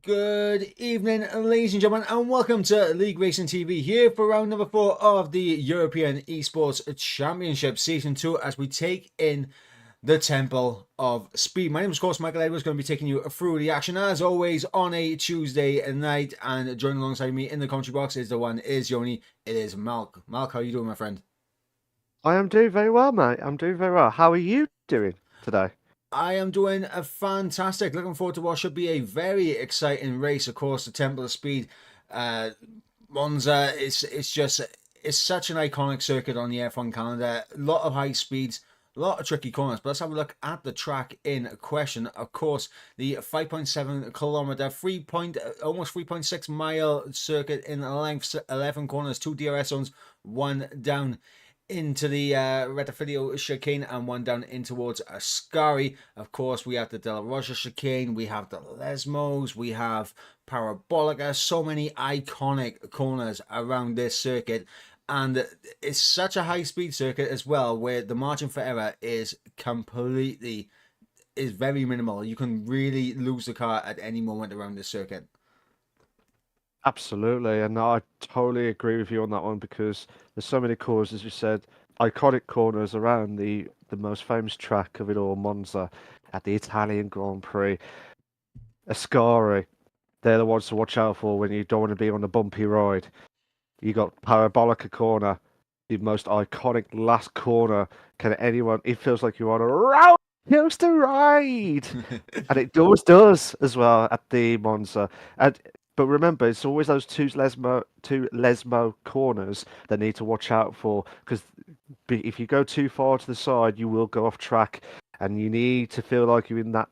Good evening, ladies and gentlemen, and welcome to League Racing TV here for round number 4 of the European Esports Championship Season 2 as we take in the Temple of Speed. My name is, of course, Michael Edwards, going to be taking you through the action as always on a Tuesday night, and joining alongside me in the commentary box is the only, it is Malk. Malk, how are you doing, my friend? I am doing very well, mate. I'm doing very well. How are you doing today? I am doing a fantastic. Looking forward to what should be a very exciting race. Of course, the Temple of Speed, uh, Monza. It's such an iconic circuit on the F1 calendar. A lot of high speeds, a lot of tricky corners. But let's have a look at the track in question. Of course, the 5.7 kilometer, almost 3.6 mile circuit in length, 11 corners, 2 DRS zones, one down into the Retafilio chicane and one down in towards Ascari. Of course, we have the De La Rocha chicane, we have the Lesmos, we have Parabolica, so many iconic corners around this circuit. And it's such a high speed circuit as well, where the margin for error is very minimal. You can really lose the car at any moment around this circuit. Absolutely, and I totally agree with you on that one because there's so many corners, as you said, iconic corners around the most famous track of it all, Monza, at the Italian Grand Prix. Ascari, they're the ones to watch out for when you don't want to be on a bumpy ride. You got Parabolica corner, the most iconic last corner. Can anyone? It feels like you're on a roller coaster ride, and it always does as well at the Monza. And but remember, it's always those two Lesmo corners that need to watch out for because if you go too far to the side, you will go off track, and you need to feel like you're in that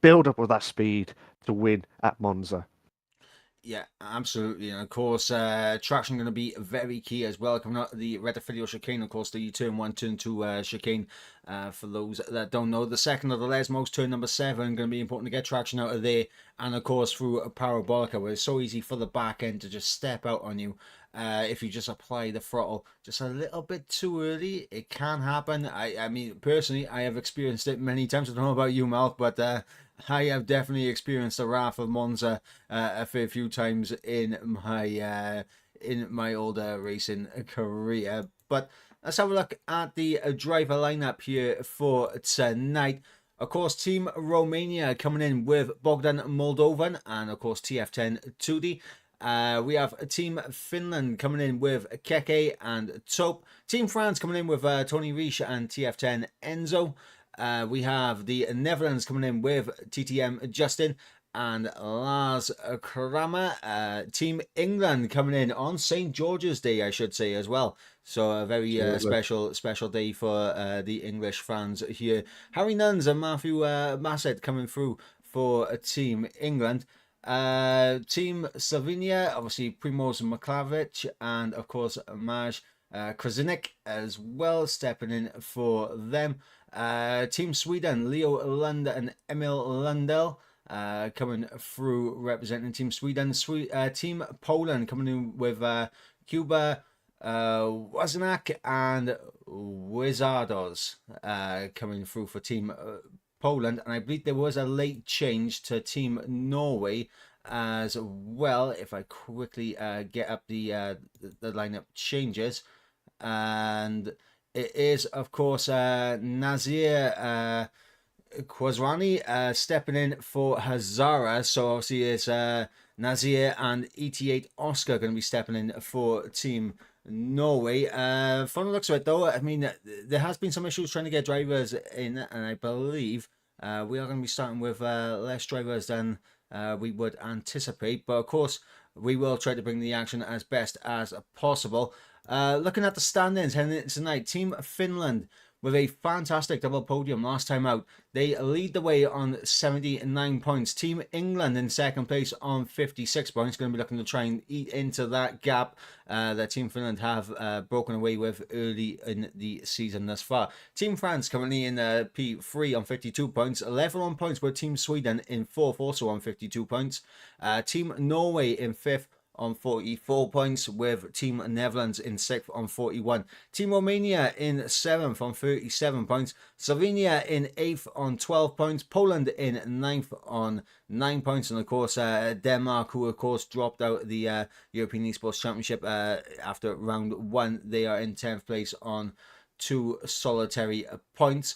build up of that speed to win at Monza. Yeah, absolutely. And of course, traction going to be very key as well. Coming out of the Retafilio chicane, of course, the turn 1, turn 2 chicane. For those that don't know, the second of the Lesmos, turn number 7, going to be important to get traction out of there. And of course, through a Parabolica, where it's so easy for the back end to just step out on you. If you just apply the throttle just a little bit too early, it can happen. I mean, personally, I have experienced it many times. I don't know about you, Malk, but I have definitely experienced the wrath of Monza a fair few times in my older racing career. But let's have a look at the driver lineup here for tonight. Of course, Team Romania coming in with Bogdan Moldovan and, of course, TF10 Tudi. We have Team Finland coming in with Keke and Tope. Team France coming in with Tony Riche and TF10 Enzo. We have the Netherlands coming in with TTM Justin and Lars Kramer. Team England coming in on St. George's Day, I should say, as well. So a very special day for the English fans here. Harry Nuns and Matthew Massett coming through for Team England. Team Slovenia, obviously Primoz Maklavic and of course Maj Krasinec as well stepping in for them. Team Sweden, Leo Lund and Emil Lundell coming through representing Team Sweden. Team Poland coming in with Cuba, Wozniak and Wizardos coming through for Team Poland. And I believe there was a late change to Team Norway as well. If I quickly get up the lineup changes, and it is, of course, Nazir Kwasrani stepping in for Hazara. So obviously it's Nazir and ET8 Oscar going to be stepping in for Team Norway. From the looks of it, though, I mean, there has been some issues trying to get drivers in, and I believe we are going to be starting with less drivers than we would anticipate. But of course, we will try to bring the action as best as possible. Looking at the standings heading into tonight, Team Finland with a fantastic double podium last time out. They lead the way on 79 points. Team England in second place on 56 points. Going to be looking to try and eat into that gap that Team Finland have broken away with early in the season thus far. Team France currently in P3 on 52 points. Level on points with Team Sweden in fourth, also on 52 points. Team Norway in fifth on 44 points, with Team Netherlands in 6th on 41. Team Romania in 7th on 37 points. Slovenia in 8th on 12 points. Poland in 9th on 9 points. And of course, Denmark, who of course dropped out the European Esports Championship after round 1. They are in 10th place on 2 solitary points.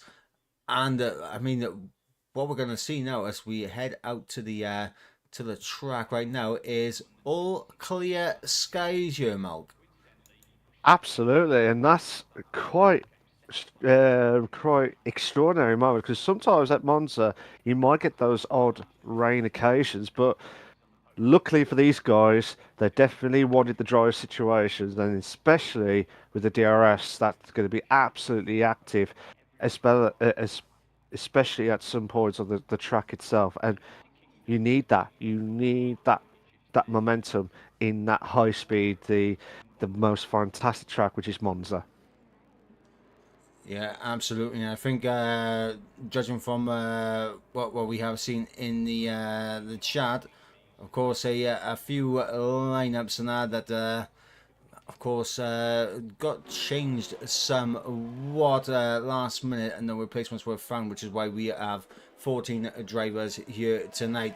And I mean, what we're going to see now as we head out to the track right now is all clear skies here, Malk. Absolutely, and that's quite extraordinary moment because sometimes at Monza you might get those odd rain occasions, but luckily for these guys, they definitely wanted the dry situations, and especially with the DRS, that's going to be absolutely active, especially at some points on the track itself. And you need that. You need that momentum in that high speed, the most fantastic track, which is Monza. Yeah, absolutely. And I think judging from what we have seen in the chat, of course, a few lineups and that of course, got changed somewhat last minute, and the replacements were found, which is why we have 14 drivers here tonight.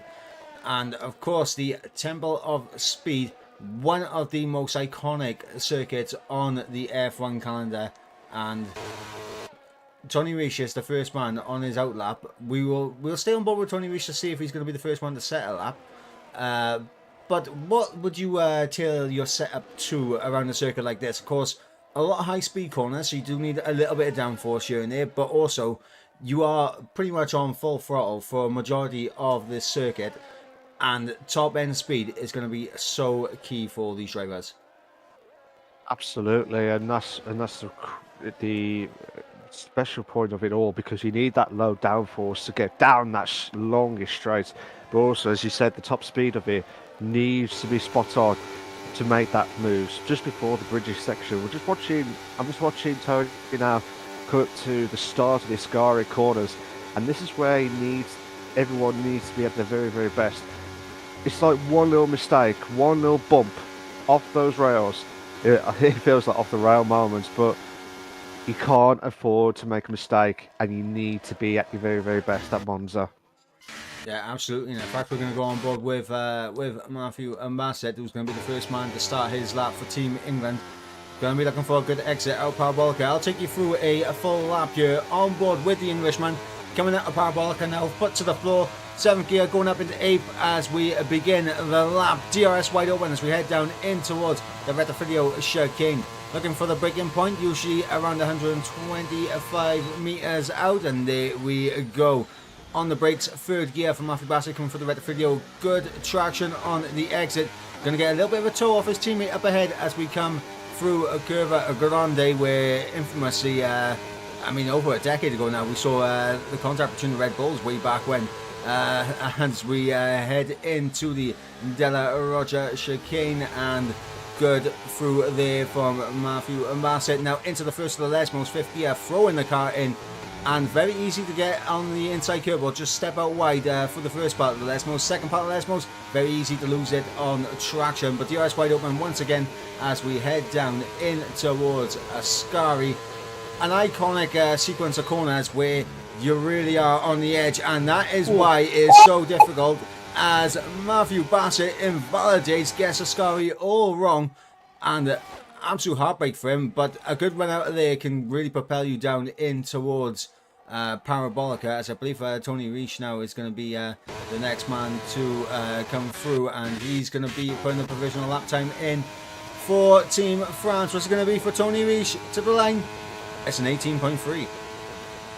And of course, the Temple of Speed, one of the most iconic circuits on the F1 calendar, and Tony Risch is the first man on his outlap. We'll stay on board with Tony Risch to see if he's going to be the first one to set a lap. But what would you tailor your setup to around a circuit like this? Of course, a lot of high-speed corners, so you do need a little bit of downforce here and there, but also you are pretty much on full throttle for a majority of this circuit, and top-end speed is going to be so key for these drivers. Absolutely, and that's the special point of it all, because you need that low downforce to get down that longest straight. But also, as you said, the top speed of it needs to be spot on to make that move. Just before the bridges section, I'm just watching Tony now cut to the start of the Ascari corners, and this is where everyone needs to be at their very, very best. It's like one little mistake, one little bump off those rails. It feels like off the rail moments, but you can't afford to make a mistake, and you need to be at your very, very best at Monza. Yeah, absolutely. And in fact, we're going to go on board with Matthew Bassett, who's going to be the first man to start his lap for Team England. Going to be looking for a good exit out Parabolica. I'll take you through a full lap here on board with the Englishman. Coming out of Parabolica now, foot to the floor. 7th gear going up into 8th as we begin the lap. DRS wide open as we head down in towards the Rettifilio chicane. Looking for the breaking point, usually around 125 meters out, and there we go. On the brakes, 3rd gear from Matthew Bassett coming for the Rettifilio. Good traction on the exit. Going to get a little bit of a toe off his teammate up ahead as we come through a Curva Grande, where infamously, over a decade ago now, we saw the contact between the Red Bulls way back when. As we head into the Della Rocha chicane, and good through there from Matthew Bassett. Now into the first of the Lesmos, 5th gear, throwing the car in, and very easy to get on the inside curb, or just step out wide for the first part of the Lesmos. Second part of the Lesmos, very easy to lose it on traction, but DRS wide open once again as we head down in towards Ascari. An iconic sequence of corners where you really are on the edge, and that is why it is so difficult, as Matthew Bassett invalidates, gets Ascari all wrong, and absolute heartbreak for him. But a good run out of there can really propel you down in towards Parabolica, as I believe Tony Risch now is going to be the next man to come through, and he's going to be putting the provisional lap time in for Team France. What's it going to be for Tony Risch to the line? It's an 18.3.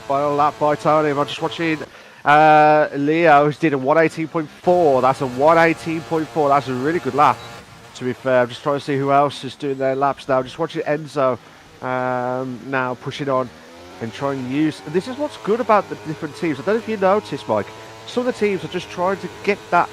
Final lap by Tony. I'm just watching Leo, who's did a 118.4. That's a 118.4. That's a really good lap, to be fair. I'm just trying to see who else is doing their laps now. Just watching Enzo now pushing on and trying to use. And this is what's good about the different teams. I don't know if you noticed, Mike. Some of the teams are just trying to get that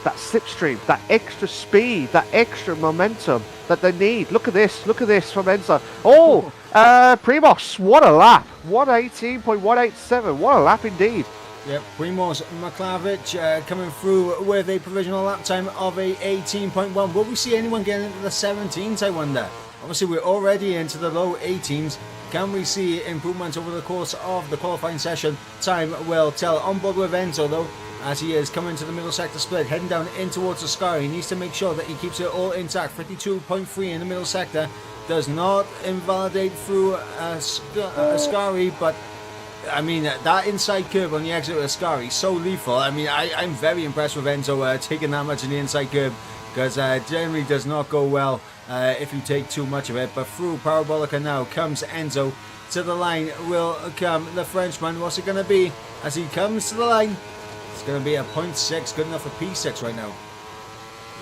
slipstream, that extra speed, that extra momentum that they need. Look at this from Enzo. Oh, Primos, what a lap. 118.187. What a lap indeed. Yep, Primoz Maklavic coming through with a provisional lap time of a 18.1. Will we see anyone getting into the 17s, I wonder? Obviously, we're already into the low 18s. Can we see improvements over the course of the qualifying session? Time will tell. On board with Enzo, though, as he is coming to the middle sector split, heading down in towards Ascari. He needs to make sure that he keeps it all intact. 52.3 in the middle sector. Does not invalidate through Ascari, but I mean, that inside curve on the exit of Ascari is so lethal. I mean, I'm very impressed with Enzo taking that much in the inside curve, because generally does not go well if you take too much of it. But through Parabolica now comes Enzo. To the line will come the Frenchman. What's it going to be as he comes to the line? It's going to be a 0.6, good enough for P6 right now.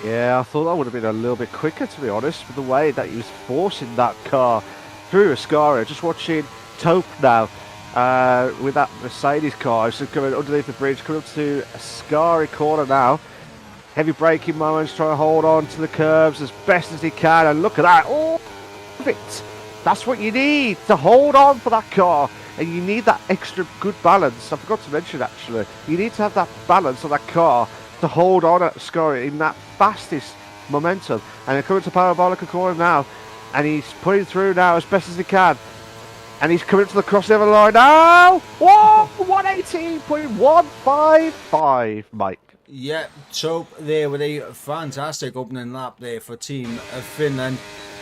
Yeah, I thought that would have been a little bit quicker, to be honest, with the way that he was forcing that car through Ascari. Just watching Taupe now. With that Mercedes car, just coming underneath the bridge, coming up to a Ascari corner now. Heavy braking moments, trying to hold on to the curbs as best as he can, and look at that, oh, perfect. That's what you need to hold on for that car, and you need that extra good balance. I forgot to mention actually, you need to have that balance on that car to hold on at Ascari in that fastest momentum. And they're coming to Parabolica corner now, and he's putting through now as best as he can. And he's coming to the crossover line now. Whoa! 118.155, Mike. Yeah, Taupe there with a fantastic opening lap there for Team Finland.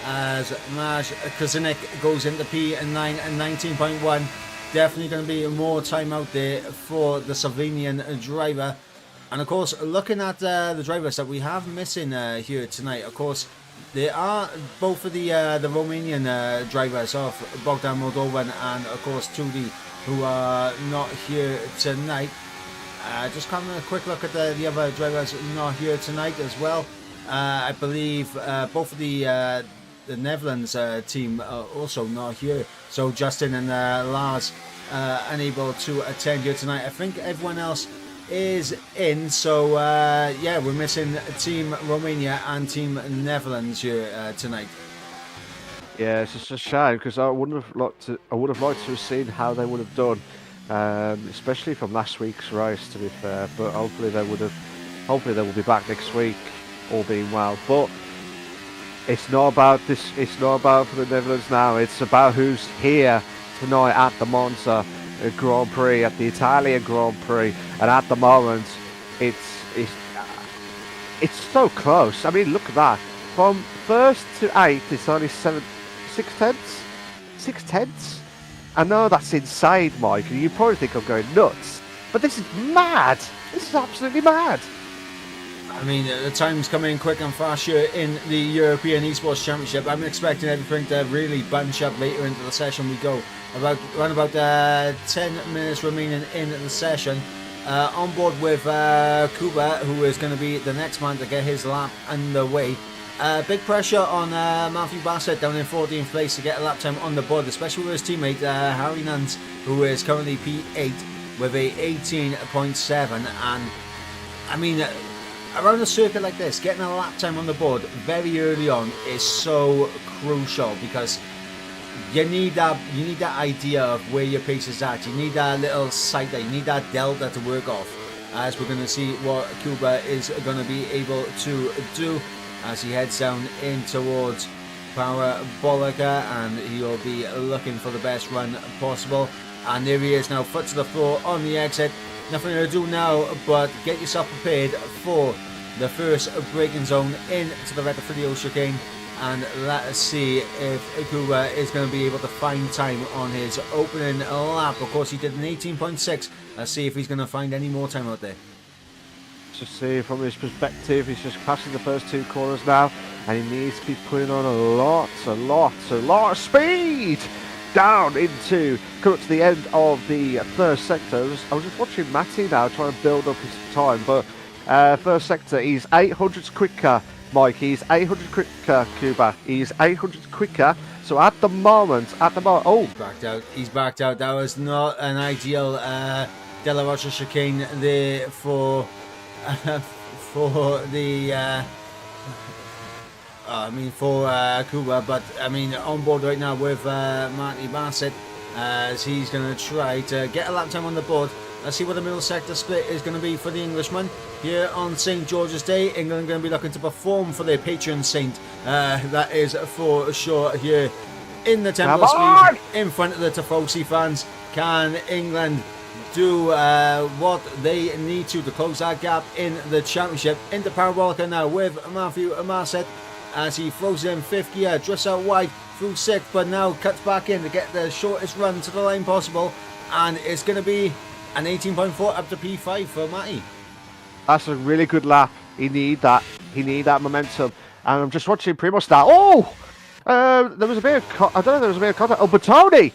As Maj Kazinek goes into P9 and 19.1. Definitely going to be more time out there for the Slovenian driver. And of course, looking at the drivers that we have missing here tonight, of course, there are both of the Romanian drivers of Bogdan Moldovan and of course Tudi, who are not here tonight. Just having a quick look at the other drivers not here tonight as well. I believe both of the Netherlands team are also not here. So Justin and Lars unable to attend here tonight. I think everyone else is in, so yeah, we're missing Team Romania and Team Netherlands here tonight. Yeah, it's just a shame because I would have liked to have seen how they would have done, especially from last week's race. To be fair, but hopefully they will be back next week, all being well. But it's not about this. It's not about for the Netherlands now. It's about who's here tonight at the Monza Grand Prix, at the Italian Grand Prix, and at the moment it's so close. I mean, look at that. From first to eighth, it's only 6 tenths. 6 tenths. I know that's insane, Mike, and you probably think I'm going nuts, but this is mad. This is absolutely mad. I mean, the time's coming quick and fast here in the European Esports Championship. I'm expecting everything to really bunch up later into the session. We go around about 10 minutes remaining in the session. On board with Kuba, who is going to be the next man to get his lap underway. Big pressure on Matthew Bassett down in 14th place to get a lap time on the board, especially with his teammate Harry Nance, who is currently P8 with a 18.7. And I mean, around a circuit like this, getting a lap time on the board very early on is so crucial, because you need that idea of where your pace is at. You need that little sight there. You need that delta to work off, as we're going to see what Kuba is going to be able to do as he heads down in towards Parabolica, and he'll be looking for the best run possible. And there he is now, foot to the floor on the exit. Nothing to do now but get yourself prepared for the first braking zone into the Retafrio chicane, and let us see if Kuba is going to be able to find time on his opening lap. Of course, he did an 18.6. Let's see if he's going to find any more time out there. Just see from his perspective, he's just passing the first two corners now, and he needs to be putting on a lot of speed down into coming up to the end of the first sector. I was just watching Matty now trying to build up his time, but first sector, he's 800s quicker, Mike. He's 800 quicker, Kuba. He's 800 quicker. So at the moment, oh, he's backed out. That was not an ideal De La Rocha chicane there for the. For Kuba, but I mean, on board right now with Marty Bassett, as he's going to try to get a lap time on the board. Let's see what the middle sector split is going to be for the Englishman. Here on St. George's Day, England are going to be looking to perform for their patron saint. That is for sure here in the Temple of Speed, in front of the Tifosi fans. Can England do what they need to close that gap in the championship? Into Parabolica now with Matthew Marset as he throws in 5th gear, drifts out wide through 6th, but now cuts back in to get the shortest run to the line possible, and it's going to be an 18.4 up to P5 for Matty. That's a really good lap. He need that. He need that momentum. And I'm just watching Primo start. Oh! There was a bit of... I don't know if there was a bit of contact. Oh, but Tony!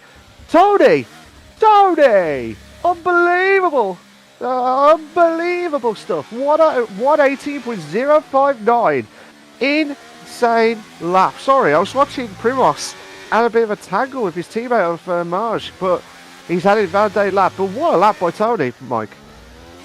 Unbelievable! Unbelievable stuff. What 18.059. Insane lap. Sorry, I was watching Primos had a bit of a tangle with his teammate of Marge, but he's had a bad day lap. But what a lap by Tony, Mike.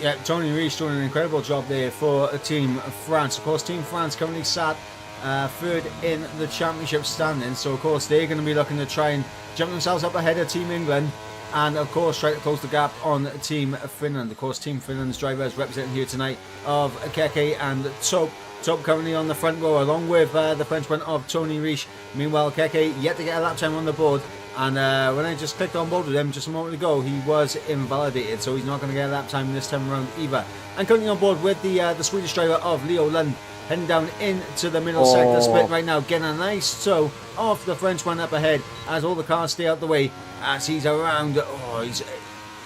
Yeah, Tony Rees doing an incredible job there for Team France. Of course, Team France currently sat 3rd in the championship standings, so of course they're going to be looking to try and jump themselves up ahead of Team England, and of course try to close the gap on Team Finland. Of course, Team Finland's drivers representing here tonight of Keke and Tope. Tope currently on the front row along with the Frenchman of Tony Rees. Meanwhile, Keke yet to get a lap time on the board, and when I just clicked on board with him just a moment ago, he was invalidated, so he's not going to get a lap time this time around either. And currently on board with the Swedish driver of Leo Lund, heading down into the middle sector split right now, getting a nice tow off the Frenchman up ahead as all the cars stay out the way as he's around, he's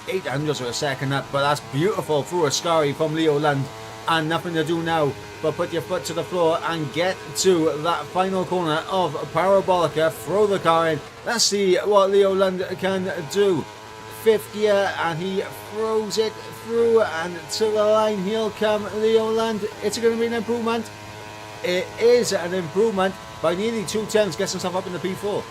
800 of a second up, but that's beautiful through a Ascari from Leo Lund, and nothing to do now but put your foot to the floor and get to that final corner of Parabolica, throw the car in. Let's see what Leo Lund can do. 5th gear, and he throws it through, and to the line he'll come, Leo Lund. It's going to be an improvement. It is an improvement by nearly 2 tenths, gets himself up in the P4.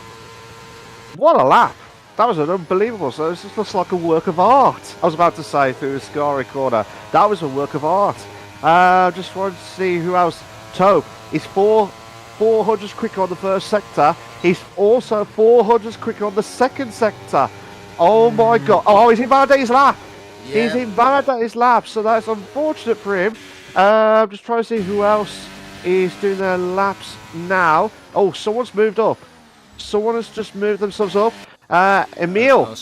What a lap. That was an unbelievable. So this looks like a work of art. I was about to say through the Ascari corner. That was a work of art. Just wanted to see who else. Tope is 400s quicker on the first sector. He's also 400s quicker on the second sector. Oh my god. Oh, he's invalidated his lap. Yeah. He's invalidated his lap, so that's unfortunate for him. I'm just trying to see who else is doing their laps now. Oh, someone's moved up. Someone has just moved themselves up. Emil.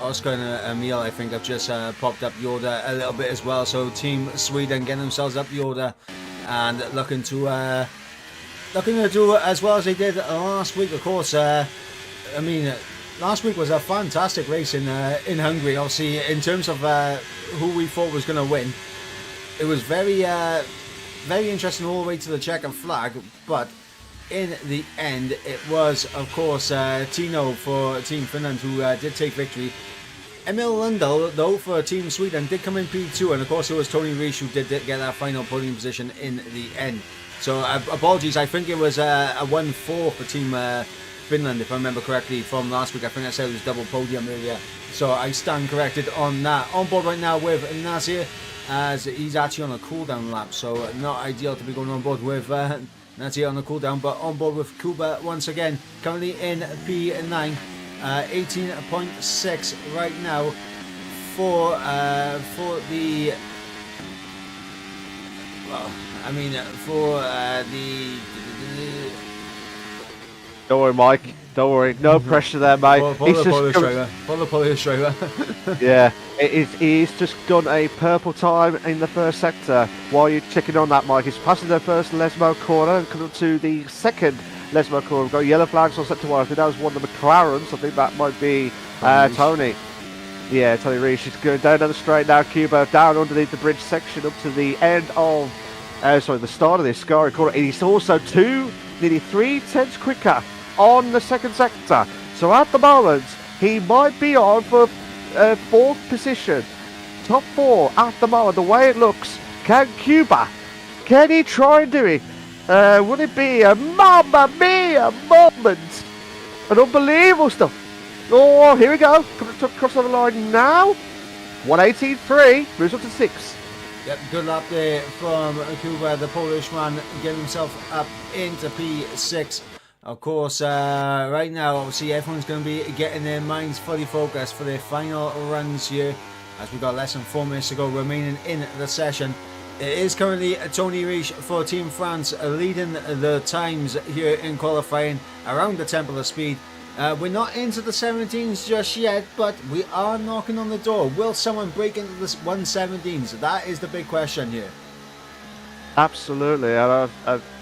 Oscar and Emil, I think, have just popped up the order a little bit as well. So Team Sweden getting themselves up the order and looking to do as well as they did last week. Of course, last week was a fantastic race in Hungary. Obviously, in terms of who we thought was going to win, it was very interesting all the way to the checkered flag. But in the end, it was, of course, Tino for Team Finland who did take victory. Emil Lundell, though, for Team Sweden, did come in P2, and of course it was Tony Rees who did get that final podium position in the end. So apologies, I think it was a 1-4 for Team Finland, if I remember correctly, from last week. I think I said it was double podium earlier, so I stand corrected on that. On board right now with Nasir, as he's actually on a cooldown lap, so not ideal to be going on board with Nasir on the cooldown, but on board with Kuba once again, currently in P9, 18.6 right now for the. Well, I mean, for the. Don't worry, Mike. Don't worry. No pressure there, mate. Follow the Polish driver. Yeah, he's just done a purple time in the first sector. While you're checking on that, Mike, he's passing the first Lesmo corner and coming up to the second Lesmo corner. We've got yellow flags on sector 1. I think that was one of the McLarens. I think that might be Tony. Yeah, Tony Rees. She's going down the straight now. Cuba down underneath the bridge section up to the end of, the start of the Ascari corner. And he's also nearly 3 tenths quicker on the second sector. So at the moment, he might be on for 4th position. Top 4 at the moment, the way it looks. Can he try and do it? Would it be a mamma mia moment? An unbelievable stuff. Oh, here we go. Coming across the line now. 118.3, moves up to 6. Yep, good lap there from Kuba, the Polish man, getting himself up into P6. Of course, right now, obviously, everyone's going to be getting their minds fully focused for their final runs here as we got less than 4 minutes to go remaining in the session. It is currently Tony Riche for Team France leading the times here in qualifying around the temple of speed. We're not into the 17s just yet, but we are knocking on the door. Will someone break into the 117s? That is the big question here. Absolutely, and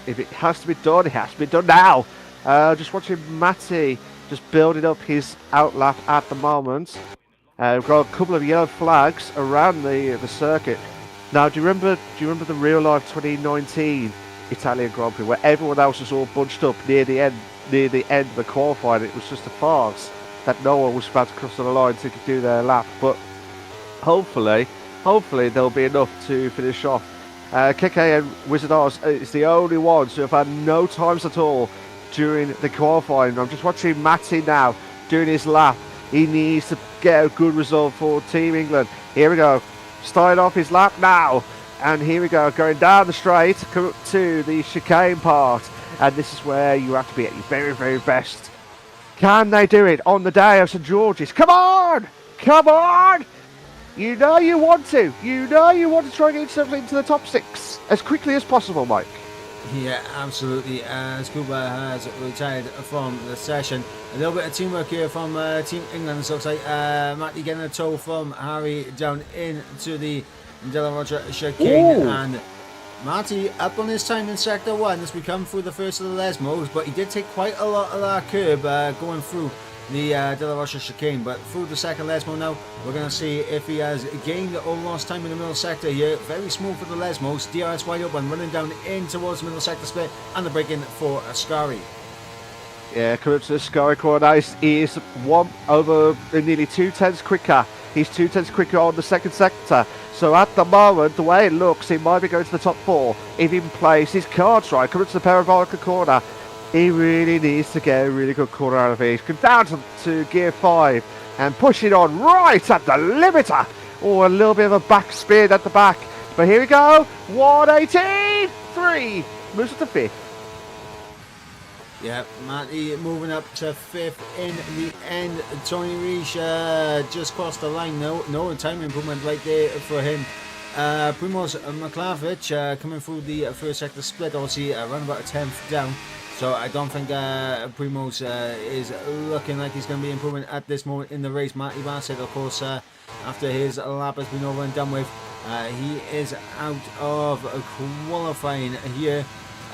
if it has to be done, it has to be done now. Just watching Matty just building up his outlap at the moment. We've got a couple of yellow flags around the circuit. Now, do you remember the real life 2019 Italian Grand Prix where everyone else was all bunched up near the end of the qualifying? It was just a farce that no one was about to cross the line to do their lap. But hopefully there'll be enough to finish off. Keke and Wizard Oz is the only ones who have had no times at all during the qualifying. I'm just watching Matty now doing his lap. He needs to get a good result for Team England. Here we go. Starting off his lap now, and here we go, going down the straight, come up to the chicane part, and this is where you have to be at your very, very best. Can they do it on the day of St George's? Come on! Come on! You know you want to. You know you want to try and get yourself into the top 6 as quickly as possible, Mike. Yeah, absolutely. As Kuba has retired from the session. A little bit of teamwork here from Team England. It looks like Matty getting a tow from Harry down into the De La Rocha chicane. Ooh. And Matty up on his time in Sector 1 as we come through the first of the Lesmos. But he did take quite a lot of that curb going through the De La Rocha chicane. But through the second Lesmo now, we're going to see if he has gained or lost time in the middle sector here. Very smooth for the Lesmos. DRS wide open, running down in towards the middle sector split, and the break in for Ascari. Yeah, coming up to the Ascari corner. He is nearly 2 tenths quicker. He's 2 tenths quicker on the second sector. So at the moment, the way it looks, he might be going to the top 4 if he plays his cards right. Coming up to the Parabolica corner. He really needs to get a really good corner out of it. He's come down to gear 5 and pushing on right at the limiter. Oh, a little bit of a back spin at the back. But here we go. 118. 3. Moves to 5th. Yeah, Matty moving up to 5th in the end. Tony Riche just crossed the line. No time improvement right there for him. Primoz Maklavic coming through the first sector split. Obviously, around about a 10th down. So I don't think Primoz is looking like he's going to be improving at this moment in the race. Matty Bassett, of course, after his lap has been over and done with, he is out of qualifying here.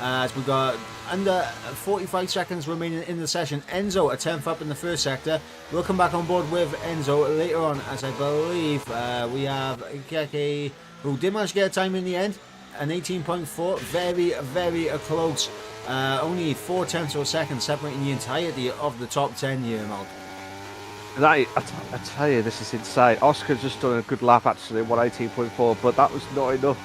As we got under 45 seconds remaining in the session. Enzo, a 10th up in the first sector. We'll come back on board with Enzo later on, as I believe we have Keke, who did manage to get a time in the end, an 18.4. Very, very close. Only 4 tenths of a second separating the entirety of the top 10 here, Mark. I tell you, this is insane. Oscar's just done a good lap actually, 118.4, but that was not enough.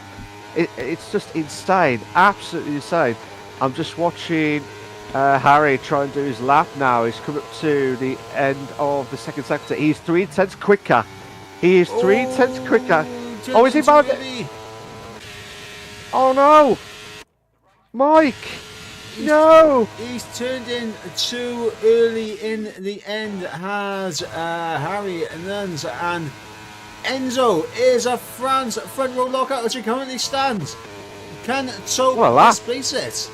It's just insane, absolutely insane. I'm just watching Harry try and do his lap now. He's come up to the end of the second sector. He's 3 tenths quicker. He is 3 tenths quicker. Oh, is he about it? Oh no! Mike! No! He's turned in too early in the end, has Harry Nuns, and Enzo is a France front row lockout as he currently stands. Can Tope displace it?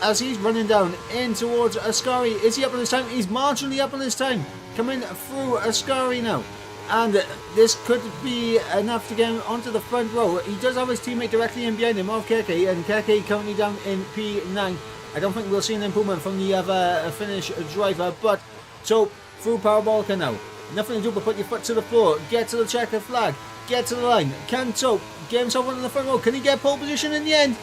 As he's running down in towards Ascari. Is he up on his time? He's marginally up on his time. Coming through Ascari now. And this could be enough to get him onto the front row. He does have his teammate directly in behind him, of Keke, and Keke currently down in P9. I don't think we'll see an improvement from the other Finnish driver, but Tope through Parabolica now. Nothing to do but put your foot to the floor, get to the checkered flag, get to the line. Can Tope get himself onto the front row? Can he get pole position in the end?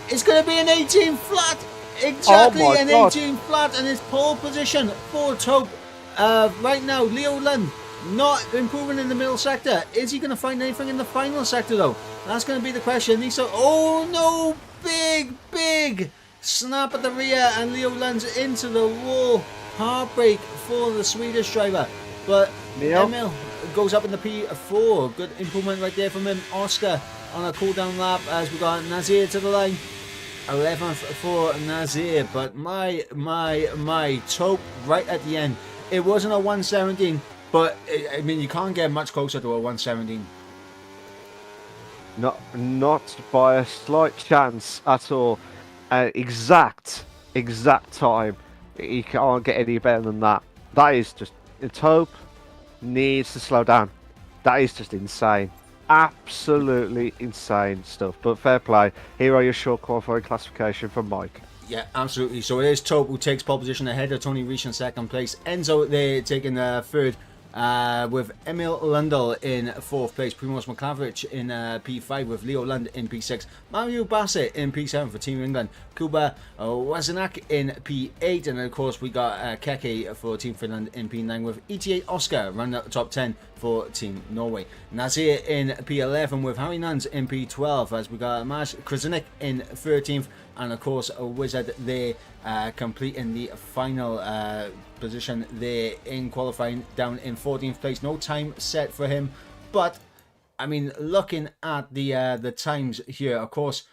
It's going to be an 18 flat. Exactly, an 18 flat, and it's pole position for Tope. Right now, Leo Lund not improving in the middle sector. Is he going to find anything in the final sector though? That's going to be the question. Oh no, big snap at the rear, and Leo Lund's into the wall. Heartbreak for the Swedish driver. But Emil goes up in the P4. Good improvement right there from him. Oscar on a cool down lap as we got Nazir to the line. 11th for Nazir. But my Tope right at the end. It wasn't a 117. But I mean, you can't get much closer to a 117. Not by a slight chance at all. Exact time. You can't get any better than that. That is just. Tope needs to slow down. That is just insane. Absolutely insane stuff. But fair play. Here are your short qualifying classification from Mike. Yeah, absolutely. So it is Tope who takes pole position ahead of Tony Reich in second place. Enzo, they taking third. With Emil Lundell in fourth place, Primoz Makavic in P5 with Leo Lund in P6, Mario Bassett in P7 for Team England, Kuba Wazanak in P8, and of course we got Keke for Team Finland in P9 with ETA Oscar running up the top 10 for Team Norway. Nazir in P11 with Harry Nuns in P12 as we got Maj Krasanik in 13th, and of course a Wizard there completing the final position there in qualifying down in 14th place. No time set for him, but I mean, looking at the times here, of course,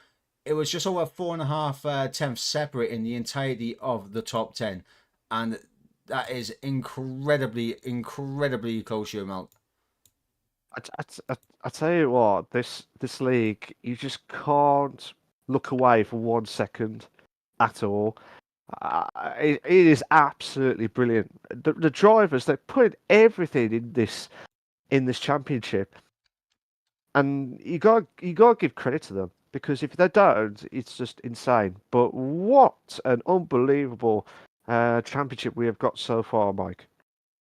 it was just over 4.5 tenths separate in the entirety of the top 10, and that is incredibly close here, Mel. I tell you what, this league, you just can't look away for 1 second at all. It is absolutely brilliant. The drivers, they put everything in this championship, and you got to give credit to them because if they don't, it's just insane. But what an unbelievable championship we have got so far, Mike.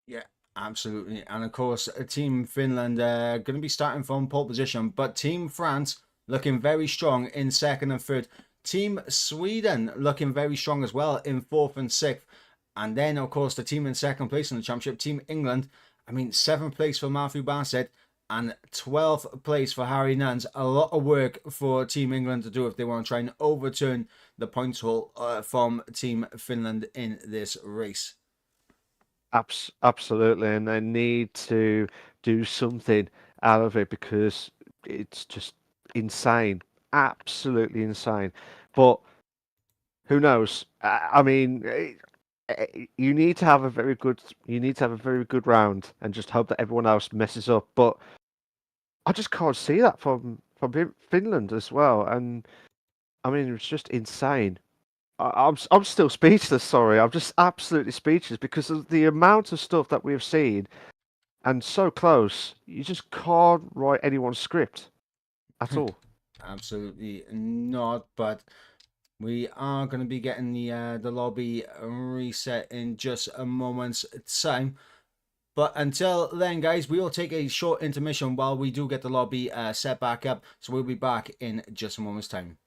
Yeah, absolutely. And of course, Team Finland going to be starting from pole position, but Team France looking very strong in second and third. Team Sweden looking very strong as well in fourth and sixth. And then, of course, the team in second place in the championship, Team England. I mean, seventh place for Matthew Bassett and 12th place for Harry Nance. A lot of work for Team England to do if they want to try and overturn the points haul from Team Finland in this race. Absolutely, and they need to do something out of it because it's just insane, absolutely insane. But who knows? I mean, you need to have a very good, you need to have a very good round and just hope that everyone else messes up. But I just can't see that from Finland as well, and I mean, it's just insane. I'm still speechless. Sorry, I'm just absolutely speechless because of the amount of stuff that we've seen and so close. You just can't write anyone's script at all. Absolutely not, but we are going to be getting the lobby reset in just a moment's time. But until then, guys, we will take a short intermission while we do get the lobby set back up. So we'll be back in just a moment's time.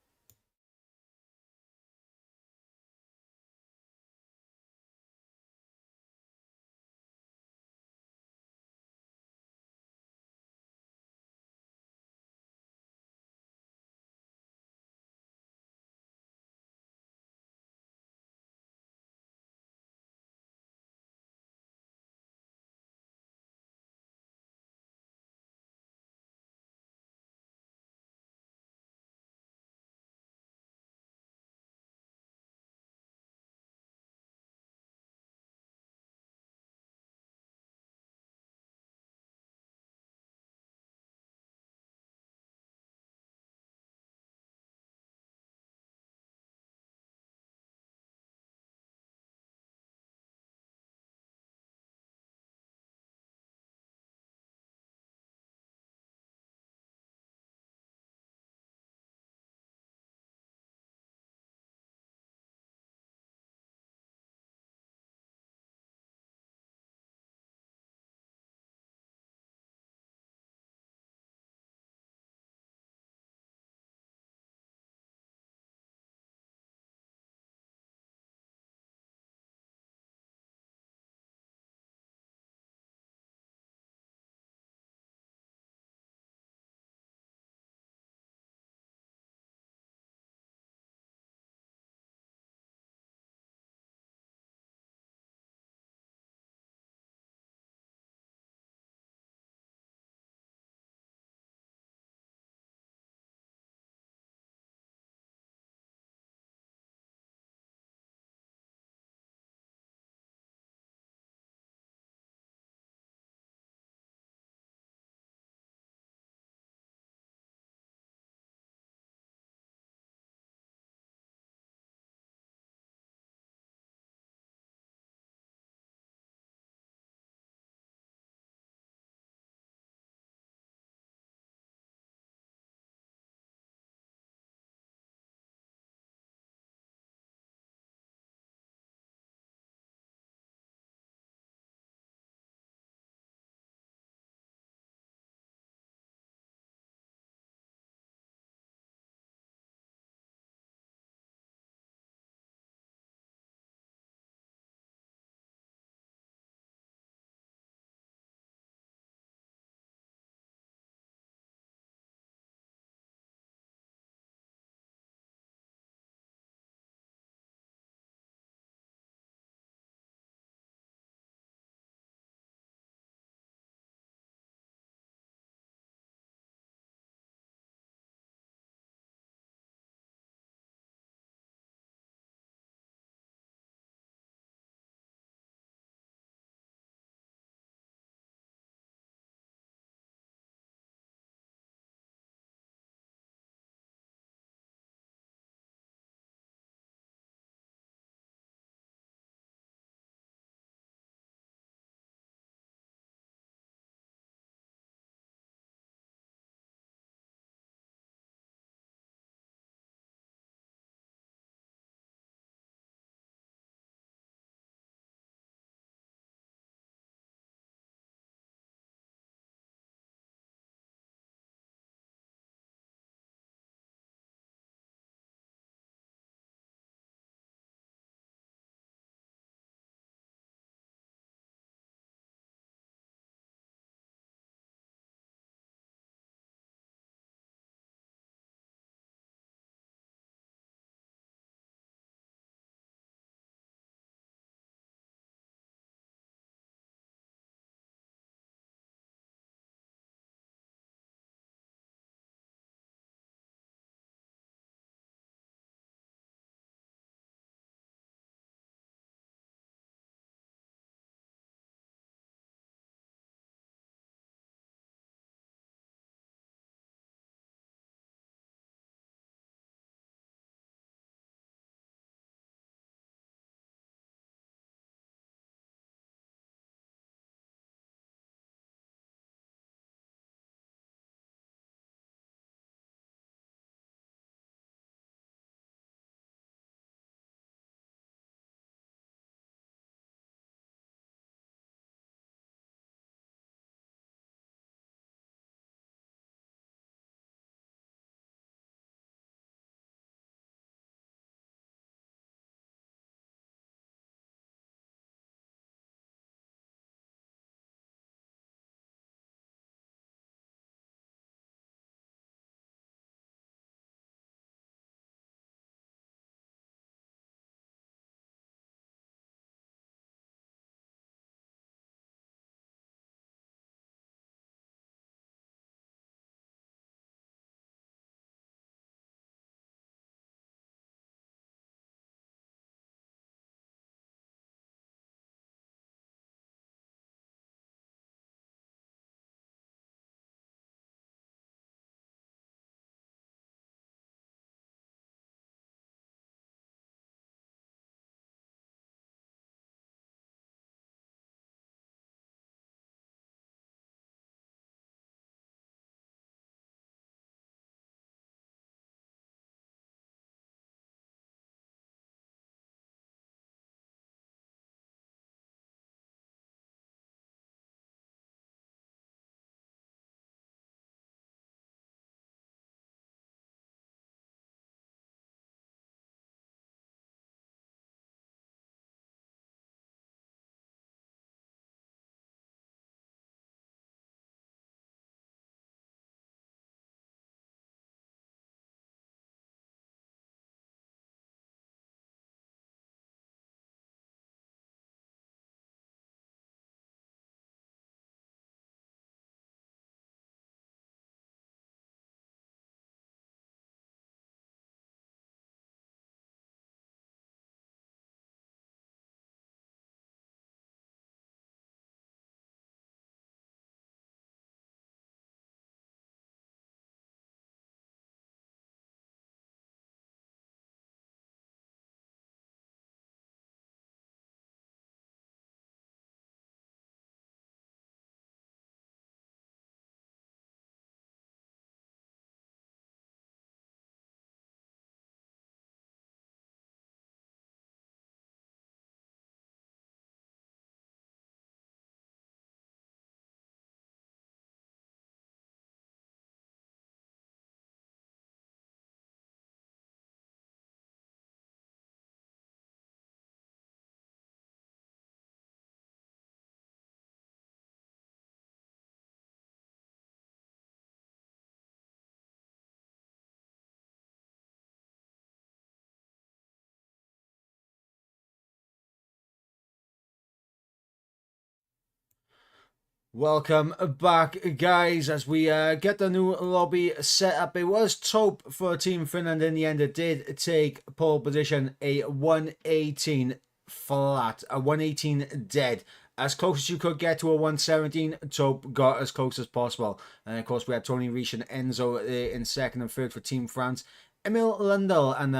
Welcome back, guys, as we get the new lobby set up. It was Taupe for Team Finland in the end. It did take pole position, a 118 flat, a 118 dead. As close as you could get to a 117, Taupe got as close as possible. And of course, we had Tony Riesch and Enzo in second and third for Team France. Emil Lundell and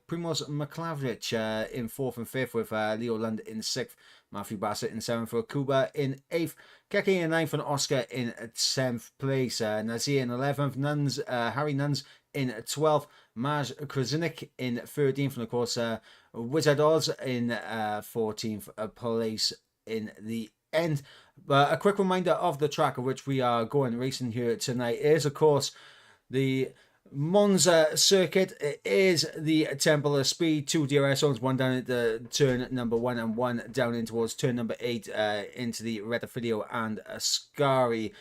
Primoz Maklavich in fourth and fifth, with Leo Lund in sixth. Matthew Bassett in seventh for Kuba in eighth. Keke in ninth and Oscar in 10th place. Nazir in 11th. Harry Nuns in 12th. Maj Krasinnik in 13th. And of course, Wizard Oz in 14th place in the end. But a quick reminder of the track of which we are going racing here tonight is, of course, the Monza circuit. It is the Temple of Speed, 2 DRS zones, one down at the turn number 1 and one down in towards turn number 8 into the Retafidio and Ascari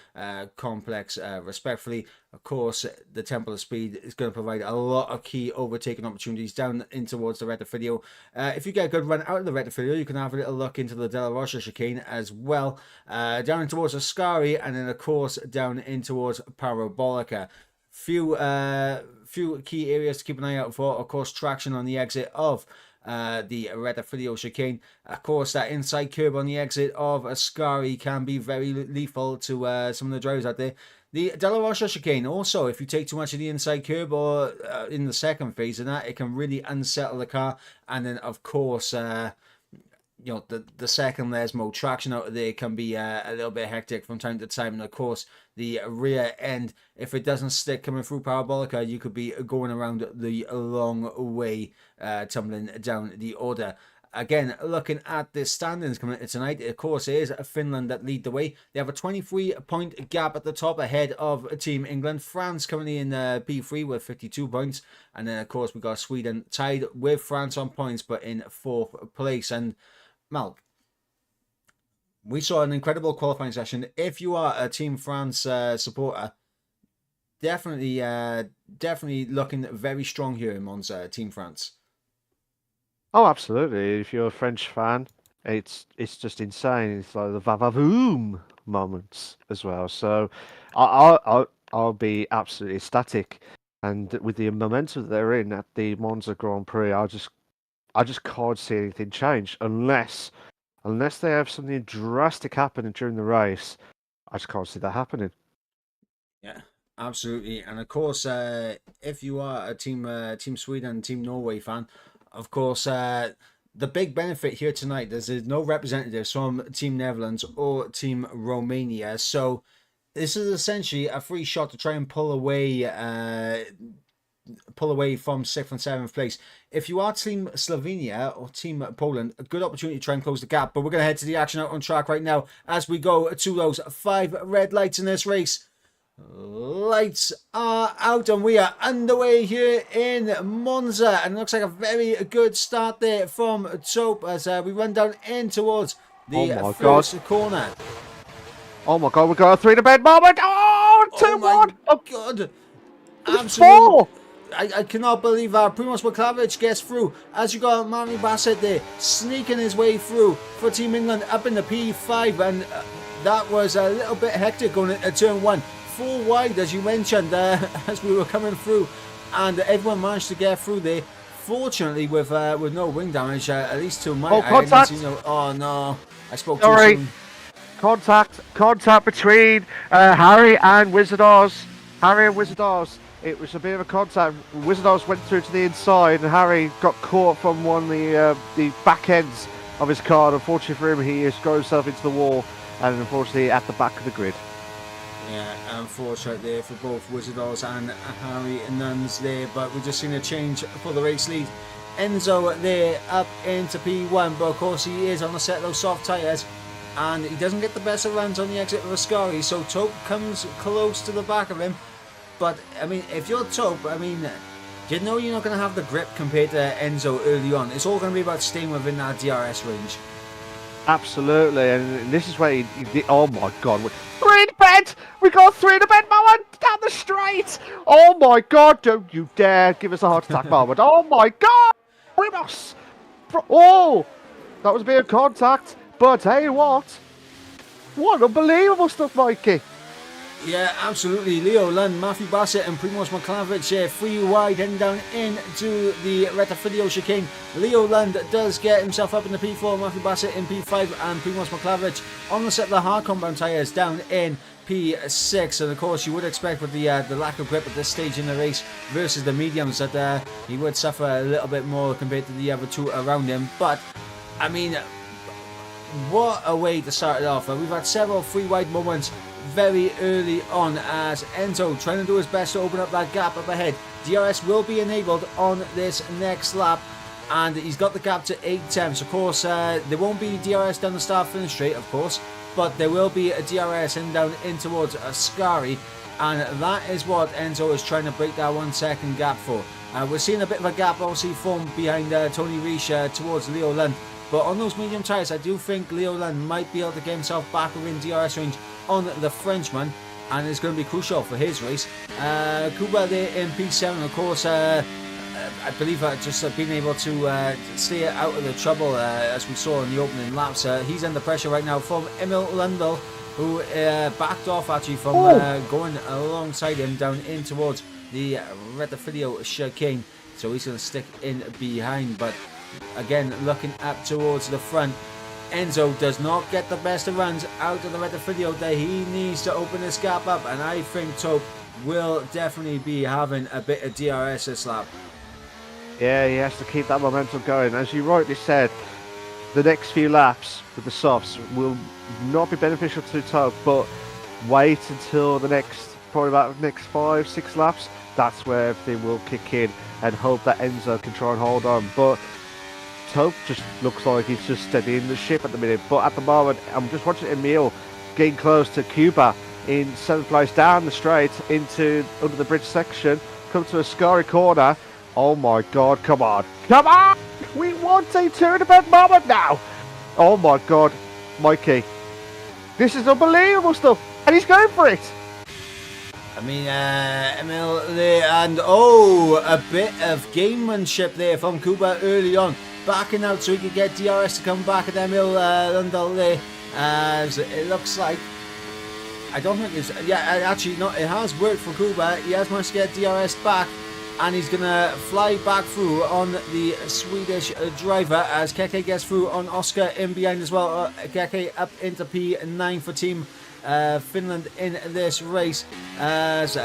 complex respectfully. Of course, the Temple of Speed is going to provide a lot of key overtaking opportunities down in towards the Retafidio. If you get a good run out of the Retafidio, you can have a little look into the Della Rocha chicane as well. Down in towards Ascari, and then of course down in towards Parabolica. Few key areas to keep an eye out for. Of course, traction on the exit of the Retafidio chicane. Of course, that inside curb on the exit of Ascari can be very lethal to some of the drivers out there. The Della Rocha chicane also, if you take too much of the inside curb or in the second phase of that, it can really unsettle the car. And then, of course, you know, the second there's more traction out of there can be a little bit hectic from time to time. And of course, the rear end, if it doesn't stick coming through Parabolica, you could be going around the long way, tumbling down the order. Again, looking at the standings coming into tonight, of course, it is Finland that lead the way. They have a 23-point gap at the top ahead of Team England. France currently in P3 with 52 points. And then, of course, we've got Sweden tied with France on points, but in 4th place. And Malk, we saw an incredible qualifying session. If you are a Team France supporter, definitely looking very strong here in Monza, Team France. Oh, absolutely. If you're a French fan, it's just insane. It's like the va-va-voom moments as well. So I'll be absolutely ecstatic. And with the momentum that they're in at the Monza Grand Prix, I just can't see anything change unless they have something drastic happening during the race. I just can't see that happening. Yeah, absolutely. And of course, if you are a Team Sweden, Team Norway fan, of course, the big benefit here tonight is there's no representatives from Team Netherlands or Team Romania. So this is essentially a free shot to try and pull away from 6th and 7th place. If you are Team Slovenia or Team Poland, a good opportunity to try and close the gap. But we're going to head to the action out on track right now as we go to those 5 red lights in this race. Lights are out and we are underway here in Monza, and it looks like a very good start there from Taupe as we run down in towards the first corner. Oh my god, we've got a 3 to bed moment. Oh, 2-1. Oh god. Absolutely. 4. I cannot believe Primoz Maklavich gets through as you got Matthew Bassett there sneaking his way through for Team England up in the P5, and that was a little bit hectic going at turn 1. 4 wide as you mentioned as we were coming through, and everyone managed to get through there, fortunately with no wing damage, at least to my contact. Oh no, I spoke Sorry. too soon. Contact between Harry and Wizard Oz. It was a bit of a contact. Wizard Oz went through to the inside, and Harry got caught from one of the back ends of his car. Unfortunately for him, he has got himself into the wall, and unfortunately at the back of the grid. Yeah, unfortunate there for both Wizard Oz and Harry Nuns there, but we've just seen a change for the race lead. Enzo there up into P1, but of course he is on a set of those soft tyres, and he doesn't get the best of runs on the exit of Ascari, so Taupe comes close to the back of him. But, I mean, if you're Taupe, I mean, you know you're not going to have the grip compared to Enzo early on. It's all going to be about staying within that DRS range. Absolutely, and this is where oh my god, 3 to bed! We got 3 to bed moment down the straight! Oh my god, don't you dare give us a heart attack moment. Oh my god! Oh! That was a bit of contact, but hey what? What unbelievable stuff, Mikey. Yeah, absolutely. Leo Lund, Matthew Bassett and Primoz Moklavich free wide heading down into the Retafidio chicane. Leo Lund does get himself up in the P4, Matthew Bassett in P5 and Primoz Moklavich on the set of the hard compound tyres down in P6. And of course you would expect with the lack of grip at this stage in the race versus the mediums that he would suffer a little bit more compared to the other two around him. But I mean, what a way to start it off. We've had several free wide moments very early on as Enzo trying to do his best to open up that gap up ahead. DRS will be enabled on this next lap and he's got the gap to 8 tenths. Of course, there won't be DRS down the start finish straight, of course, but there will be a DRS in down in towards Ascari, and that is what Enzo is trying to break that 1 second gap for. We're seeing a bit of a gap obviously form behind Tony Reich towards Leo Lund. But on those medium tyres, I do think Leo Lund might be able to get himself back within DRS range on the Frenchman, and it's going to be crucial for his race. Kuba there in P7, of course, I believe just being able to stay out of the trouble as we saw in the opening laps. He's under pressure right now from Emil Lundell, who backed off actually from going alongside him down in towards the Retafidio chicane. So he's going to stick in behind, but again, looking up towards the front, Enzo does not get the best of runs out of the Retafidio there. He needs to open this gap up, and I think Tope will definitely be having a bit of DRS this lap. Yeah, he has to keep that momentum going. As you rightly said, the next few laps with the softs will not be beneficial to Tope, but wait until the next, probably about the next 5-6 laps. That's where everything will kick in, and hope that Enzo can try and hold on. But Tope just looks like he's just steadying the ship at the minute. But at the moment, I'm just watching Emil getting close to Cuba in 7th place down the straight into under the bridge section. Come to a Ascari corner. Oh my God! Come on! Come on! We want a tournament moment now. Oh my God, Mikey, this is unbelievable stuff, and he's going for it. I mean, Emil there, and a bit of gamemanship there from Kuba early on, backing out so he could get DRS to come back at Emil Lundell there, as it looks like. I don't think it's, actually not, it has worked for Kuba. He has managed to get DRS back, and he's going to fly back through on the Swedish driver as Keke gets through on Oscar in behind as well. Keke up into P9 for Team Finland in this race, as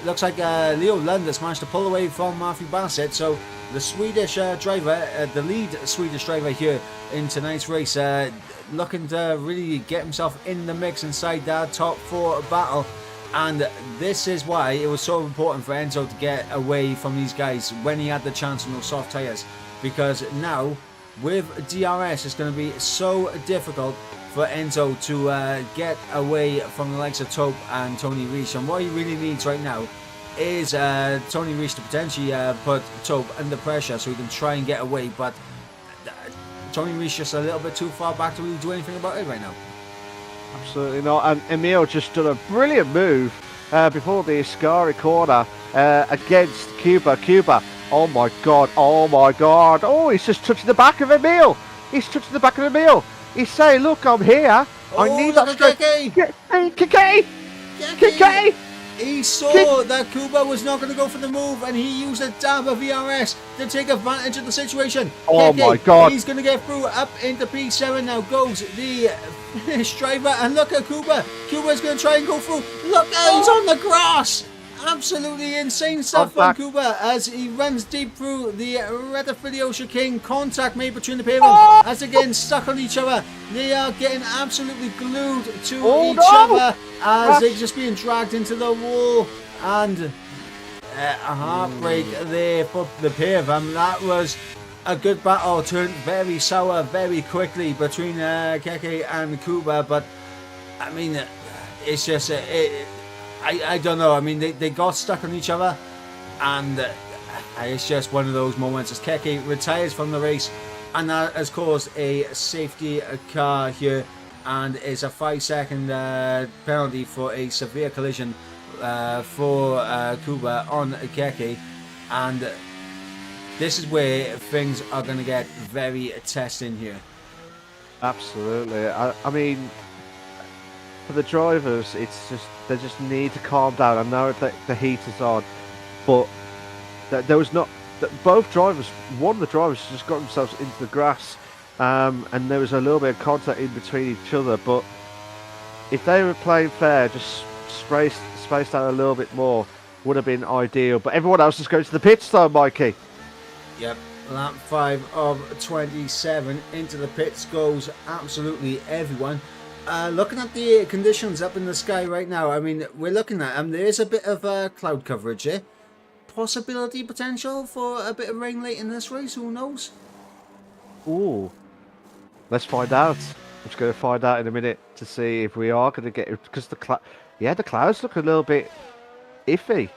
looks like Leo Lund has managed to pull away from Matthew Bassett. So the Swedish driver, the lead Swedish driver here in tonight's race, looking to really get himself in the mix inside that top 4 battle. And this is why it was so important for Enzo to get away from these guys when he had the chance on those soft tyres, because now with DRS it's going to be so difficult for Enzo to get away from the likes of Tope and Tony Reich. And what he really needs right now is Tony Reich to potentially put Tope under pressure so he can try and get away, but Tony Reich just a little bit too far back to really do anything about it right now. Absolutely not. And Emil just done a brilliant move before the Ascari corner against Cuba. Oh my God, oh my God. Oh, he's just touching the back of Emil. He's touching the back of Emil. He's saying, look, I'm here. I need that straight. Keke! He saw that Kuba was not going to go for the move, and he used a dab of VRS to take advantage of the situation. Oh my God. He's going to get through up into P7 now. Goes the Finnish driver, and look at Kuba. Kuba's going to try and go through. Look, he's on the grass. Absolutely insane stuff from Kuba as he runs deep through the Retafidio chicane. Contact made between the pair of them as they're getting stuck on each other. They are getting absolutely glued to each other as they're just being dragged into the wall. And a heartbreak there for the pair of them. That was a good battle, turned very sour very quickly between Keke and Kuba. But I mean, it's just I don't know. I mean, they got stuck on each other, and it's just one of those moments as Keke retires from the race, and that has caused a safety car here, and it's a 5-second penalty for a severe collision for Kuba on Keke, and this is where things are going to get very testing here. Absolutely. I mean, for the drivers, it's just they just need to calm down. I know that the heat is on, but there was not both drivers. One of the drivers just got themselves into the grass, and there was a little bit of contact in between each other. But if they were playing fair, just spaced out a little bit more, would have been ideal. But everyone else is going to the pits, though, Mikey. Yep, lap 5 of 27 into the pits goes absolutely everyone. Looking at the conditions up in the sky right now, I mean, we're looking at there is a bit of cloud coverage here. Possibility, potential for a bit of rain late in this race, who knows? Ooh, let's find out. I'm just going to find out in a minute to see if we are going to get it, because the clouds look a little bit iffy,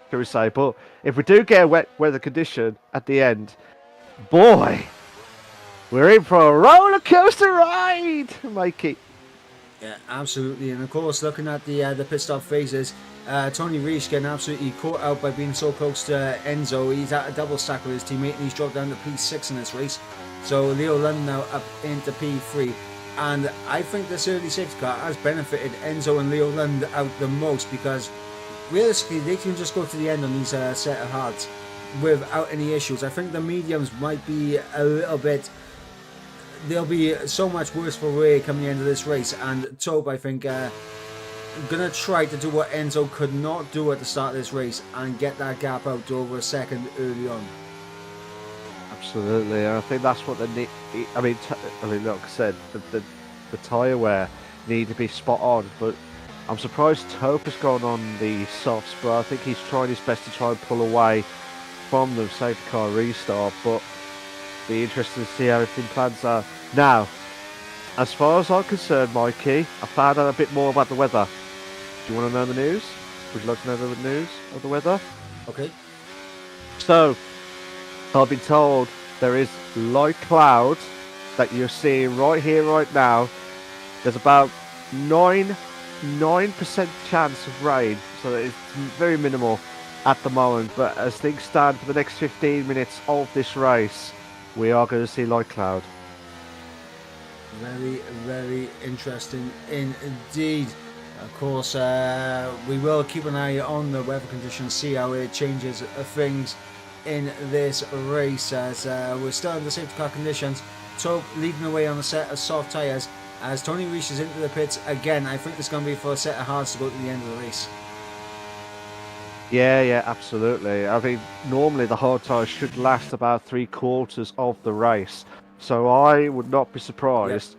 can we say? But if we do get a wet weather condition at the end, boy, we're in for a roller coaster ride, Mikey. Yeah, absolutely. And of course, looking at the pit stop phases, Tony Reich getting absolutely caught out by being so close to Enzo. He's at a double stack with his teammate, and he's dropped down to P6 in this race. So Leo Lund now up into P3. And I think this early safety car has benefited Enzo and Leo Lund out the most, because realistically they can just go to the end on these set of hards without any issues. I think the mediums might be a little bit, they'll be so much worse for wear coming the end of this race. And Tope, I think, gonna try to do what Enzo could not do at the start of this race and get that gap out to over a second early on. Absolutely, and I think that's what they need. I mean, like I said, the tyre wear need to be spot on. But I'm surprised Tope has gone on the softs, but I think he's trying his best to try and pull away from the safety car restart. But be interested to see how everything plans out. Now, as far as I'm concerned, Mikey, I found out a bit more about the weather. Do you want to know the news? Would you like to know the news of the weather? Okay. So, I've been told there is light clouds that you're seeing right here, right now. There's about 9% chance of rain, so it's very minimal at the moment. But as things stand for the next 15 minutes of this race, we are going to see light cloud. Very, very interesting indeed. Of course, we will keep an eye on the weather conditions, see how it changes things in this race, as we're still in the safety car conditions. Tope leading the way on a set of soft tyres as Tony reaches into the pits again. I think it's going to be for a set of hards to go to the end of the race. Yeah, absolutely. I mean, normally the hard tyres should last about 3/4 of the race, so I would not be surprised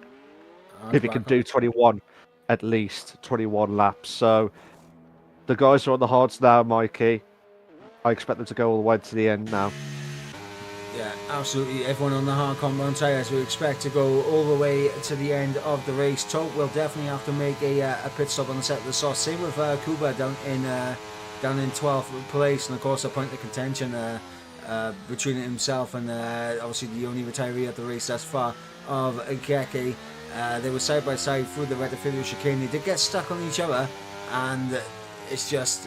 if it can do 21, at least 21 laps. So the guys are on the hards now, Mikey. I expect them to go all the way to the end now. Yeah, absolutely. Everyone on the hard compound tyres, we expect to go all the way to the end of the race. Tope will definitely have to make a pit stop on the set of the sauce. Same with Kuba down in 12th place, and of course a point of contention between himself and obviously the only retiree at the race thus far of Keke. They were side by side through the Retafilio chicane. They did get stuck on each other, and it's just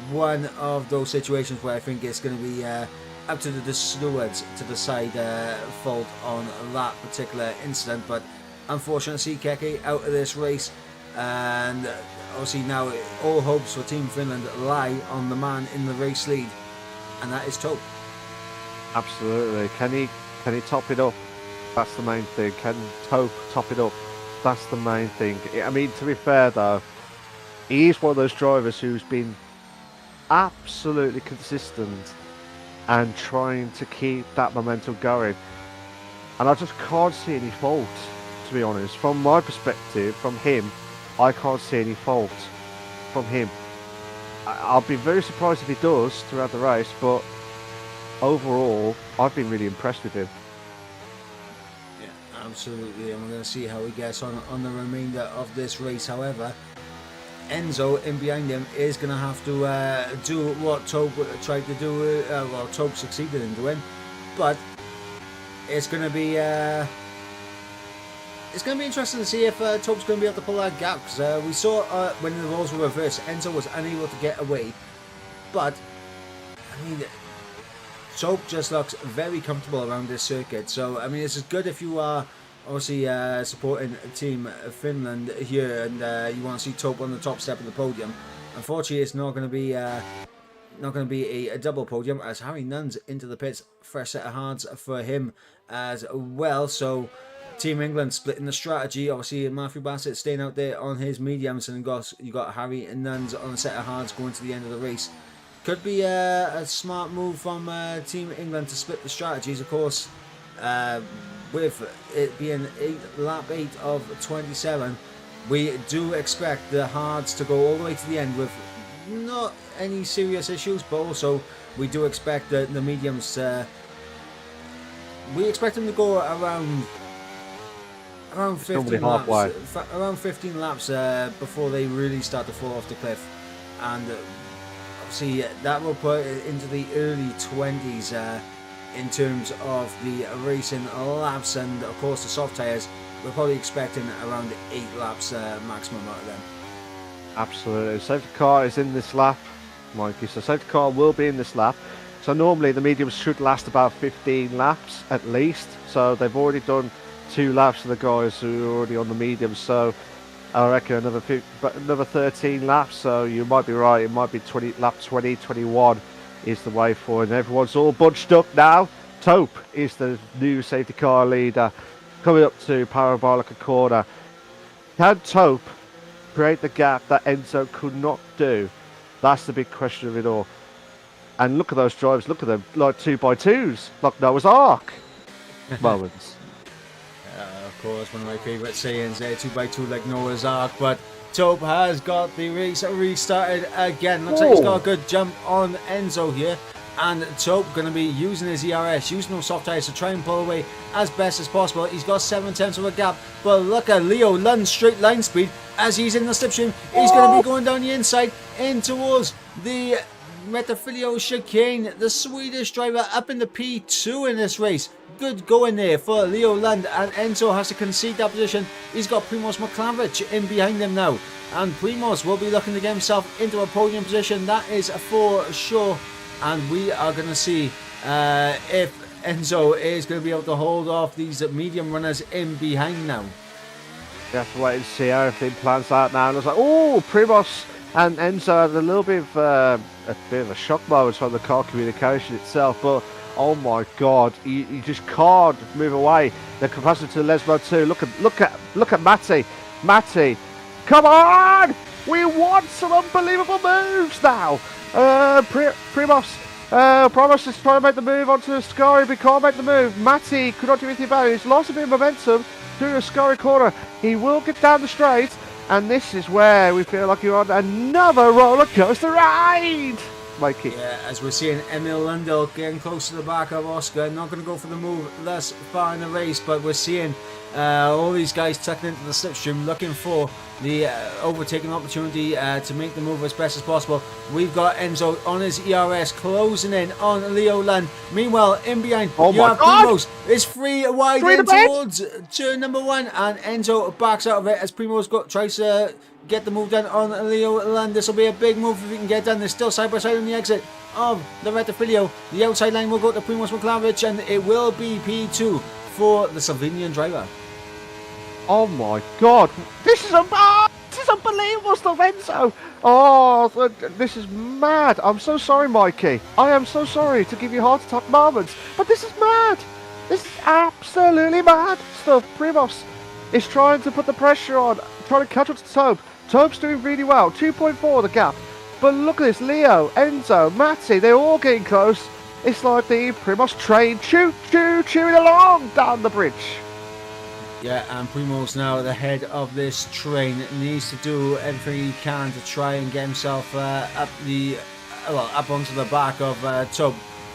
one of those situations where I think it's going to be up to the stewards to decide fault on that particular incident. But unfortunately, Keke out of this race, and obviously now all hopes for Team Finland lie on the man in the race lead, and that is Tope. Absolutely. Can he top it up? That's the main thing. Can Tope top it up? That's the main thing. I mean, to be fair though, he's one of those drivers who's been absolutely consistent and trying to keep that momentum going. And I just can't see any fault, to be honest. From my perspective, from him, I can't see any fault from him. I'll be very surprised if he does throughout the race, but overall, I've been really impressed with him. Yeah, absolutely. And we're going to see how he gets on the remainder of this race. However, Enzo in behind him is going to have to do what Tope tried to do. Well, Tope succeeded in doing, but it's going to be interesting to see if Tope's going to be able to pull that gap, because we saw when the roles were reversed, Enzo was unable to get away. But I mean, Tope just looks very comfortable around this circuit. So I mean, this is good if you are obviously supporting Team Finland here, and you want to see Tope on the top step of the podium. Unfortunately, it's not going to be a double podium, as Harry Nunn's into the pits. Fresh set of hards for him as well. So Team England splitting the strategy. Obviously, Matthew Bassett staying out there on his mediums, and you got Harry Nunn's on a set of hards going to the end of the race. Could be a smart move from Team England to split the strategies, of course. With it being lap 8 of 27, we do expect the hards to go all the way to the end with not any serious issues, but also we do expect the mediums. We expect them to go around 15 laps, before they really start to fall off the cliff, and obviously that will put it into the early 20s. In terms of the racing laps, and of course the soft tyres, we're probably expecting around 8 laps maximum out of them. Absolutely. Safety car is in this lap, Mikey. So safety car will be in this lap. So normally the mediums should last about 15 laps at least. So they've already done 2 laps for the guys who are already on the mediums. So I reckon another 13 laps. So you might be right. It might be lap 20, 21. Is the way forward, and everyone's all bunched up now. Tope is the new safety car leader, coming up to Parabolica corner. Can Tope create the gap that Enzo could not do? That's the big question of it all. And look at those drivers, look at them, like 2x2s, like Noah's Ark moments. Of course, one of my favourite sayings there, 2x2 like Noah's Ark, but Tope has got the race restarted again. Looks like he's got a good jump on Enzo here. And Tope going to be using his ERS, using those soft tyres to try and pull away as best as possible. He's got 7/10 of a gap. But look at Leo Lund's straight line speed as he's in the slipstream. He's going to be going down the inside in towards the Metafilio chicane. The Swedish driver up in the P2 in this race. Good going there for Leo Lund, and Enzo has to concede that position. He's got Primoz Moklavich in behind him now, and Primoz will be looking to get himself into a podium position, that is for sure. And we are going to see if Enzo is going to be able to hold off these medium runners in behind now. We have to wait and see how everything plans out now. And it's like, oh, Primoz and Enzo had a little bit of a shock moment from the car communication itself, but oh my God, you just can't move away. The capacity to Lesmo too. Look at Matty. Matty, come on! We want some unbelievable moves now. Primoz is trying to make the move onto the Scary, but can't make the move. Matty could not do anything about it. He's lost a bit of momentum through the Scary corner. He will get down the straight, and this is where we feel like you're on another roller coaster ride. Mikey. Yeah, as we're seeing Emil Lundell getting close to the back of Oscar, not going to go for the move thus far in the race, but we're seeing all these guys tucking into the slipstream, looking for the overtaking opportunity to make the move as best as possible. We've got Enzo on his ERS closing in on Leo Lund. Meanwhile, in behind, you have Primoz. It's free wide in towards turn number 1, and Enzo backs out of it as Primoz tries to get the move done on Leo Lund. This will be a big move if he can get done. They're still side by side on the exit of the Retafilio. The outside line will go to Primoz Moklavich, and it will be P2 for the Slovenian driver. Oh my God, this is unbelievable stuff, Enzo. Oh, this is mad. I'm so sorry, Mikey. I am so sorry to give you heart attack moments, but this is mad. This is absolutely mad stuff. Primoz is trying to put the pressure on, trying to catch up to Tope. Tope's doing really well, 2.4 the gap. But look at this, Leo, Enzo, Matty, they're all getting close. It's like the Primoz train chewing along down the bridge. Yeah, and Primoz now at the head of this train needs to do everything he can to try and get himself up onto the back of Tope.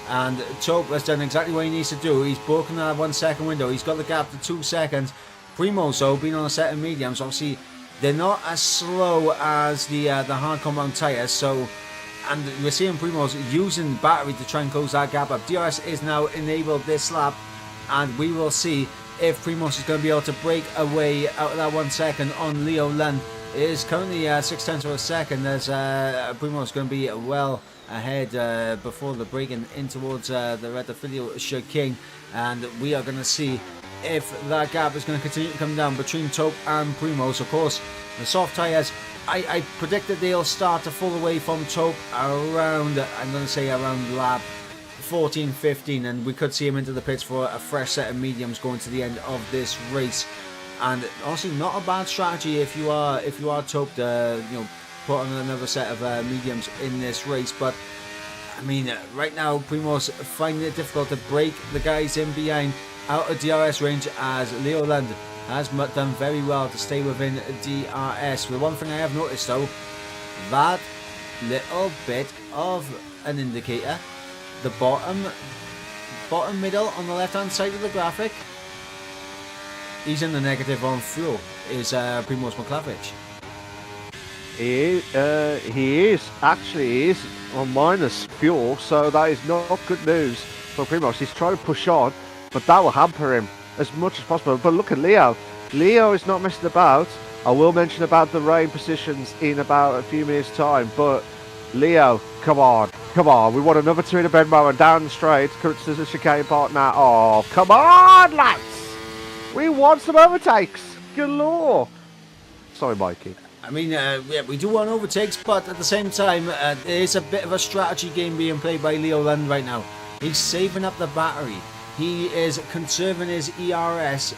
And Tope has done exactly what he needs to do. He's broken that 1 second window. He's got the gap to 2 seconds. Primoz, though, being on a set of mediums, obviously they're not as slow as the hard compound tyres. And we're seeing Primoz using battery to try and close that gap up. DRS is now enabled this lap, and we will see if Primoz is going to be able to break away out of that 1 second on Leo Lund. It is currently 0.6 of a second as Primoz is going to be well ahead before the break in towards the Retafilio chicane, and we are going to see if that gap is going to continue to come down between Tope and Primoz. Of course, the soft tyres, I predict that they'll start to fall away from Tope around, I'm going to say around lap 14, 15, and we could see him into the pits for a fresh set of mediums going to the end of this race. And honestly, not a bad strategy if you are Tope to put on another set of mediums in this race. But I mean, right now Primoz finding it difficult to break the guys in behind out of DRS range, as Leo Lund has done very well to stay within DRS. But one thing I have noticed though, that little bit of an indicator, the bottom middle on the left hand side of the graphic, he's in the negative on fuel, is Primoz Roglič. He is on minus fuel, so that is not good news for Primoz. He's trying to push on, but that will hamper him as much as possible. But look at Leo. Leo is not messing about. I will mention about the rain positions in about a few minutes' time, but Leo, come on. We want another two in a bend moment down the straight. Comes to the chicane part now. Oh, come on, lads. We want some overtakes galore. Sorry, Mikey. I mean, yeah, we do want overtakes, but at the same time, there's a bit of a strategy game being played by Leo Lund right now. He's saving up the battery. He is conserving his ERS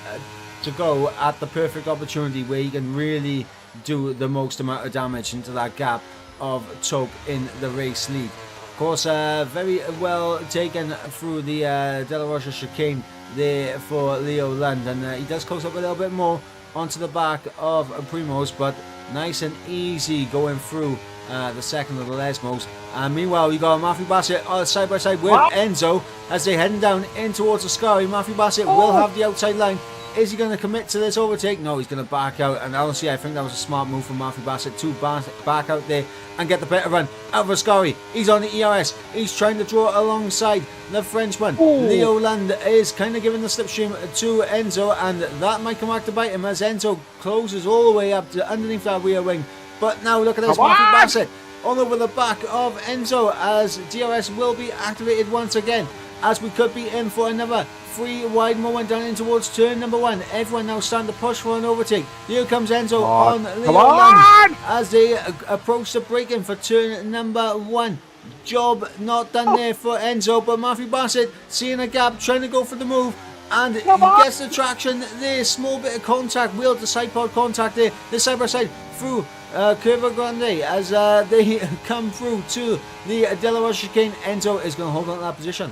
to go at the perfect opportunity where he can really do the most amount of damage into that gap of Tope in the race lead. Of course, very well taken through the De La Rocha chicane there for Leo Lund, and he does close up a little bit more onto the back of Primoz, but nice and easy going through the second of the Lesmos. And meanwhile, we got Matthew Bassett side by side with Enzo as they're heading down in towards the Scary. Matthew Bassett will have the outside line. Is he going to commit to this overtake? No, he's going to back out. And honestly, I think that was a smart move from Matthew Bassett to back out there and get the better run out of Scary. He's on the ERS. He's trying to draw alongside the Frenchman. Leo Lund is kind of giving the slipstream to Enzo, and that might come back to bite him as Enzo closes all the way up to underneath that rear wing. But now look at this, Matthew Bassett all over the back of Enzo as DRS will be activated once again, as we could be in for another free wide moment down in towards turn number 1. Everyone now starting to push for an overtake. Here comes Enzo on Leo Lund as they approach the break-in for turn number 1. Job not done there for Enzo, but Matthew Bassett seeing a gap, trying to go for the move, and he gets the traction there. Small bit of contact, wheel to side pod contact there. This side by side through Curva Grande as they come through to the De La Rocha chicane. Enzo is going to hold on to that position.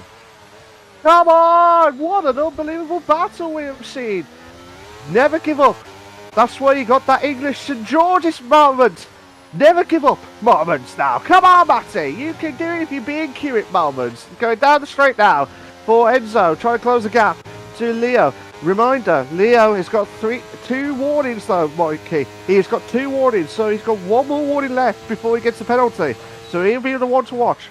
Come on! What an unbelievable battle we have seen. Never give up. That's where you got that English St George's moment. Never give up moments now. Come on, Matty. You can do it if you're being cute moments. Going down the straight now for Enzo. Trying to close the gap to Leo. Reminder, Leo has got two warnings though, Mikey. He's got 2 warnings, so he's got 1 more warning left before he gets the penalty. So he'll be the one to watch.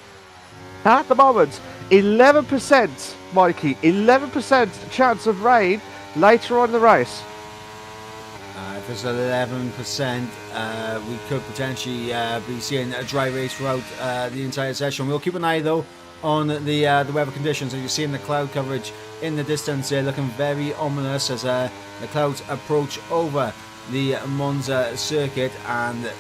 At the moment, 11%, Mikey, 11% chance of rain later on in the race. If it's 11%, we could potentially be seeing a dry race throughout the entire session. We'll keep an eye though on the weather conditions. As you're seeing the cloud coverage in the distance there, looking very ominous as the clouds approach over the Monza circuit, and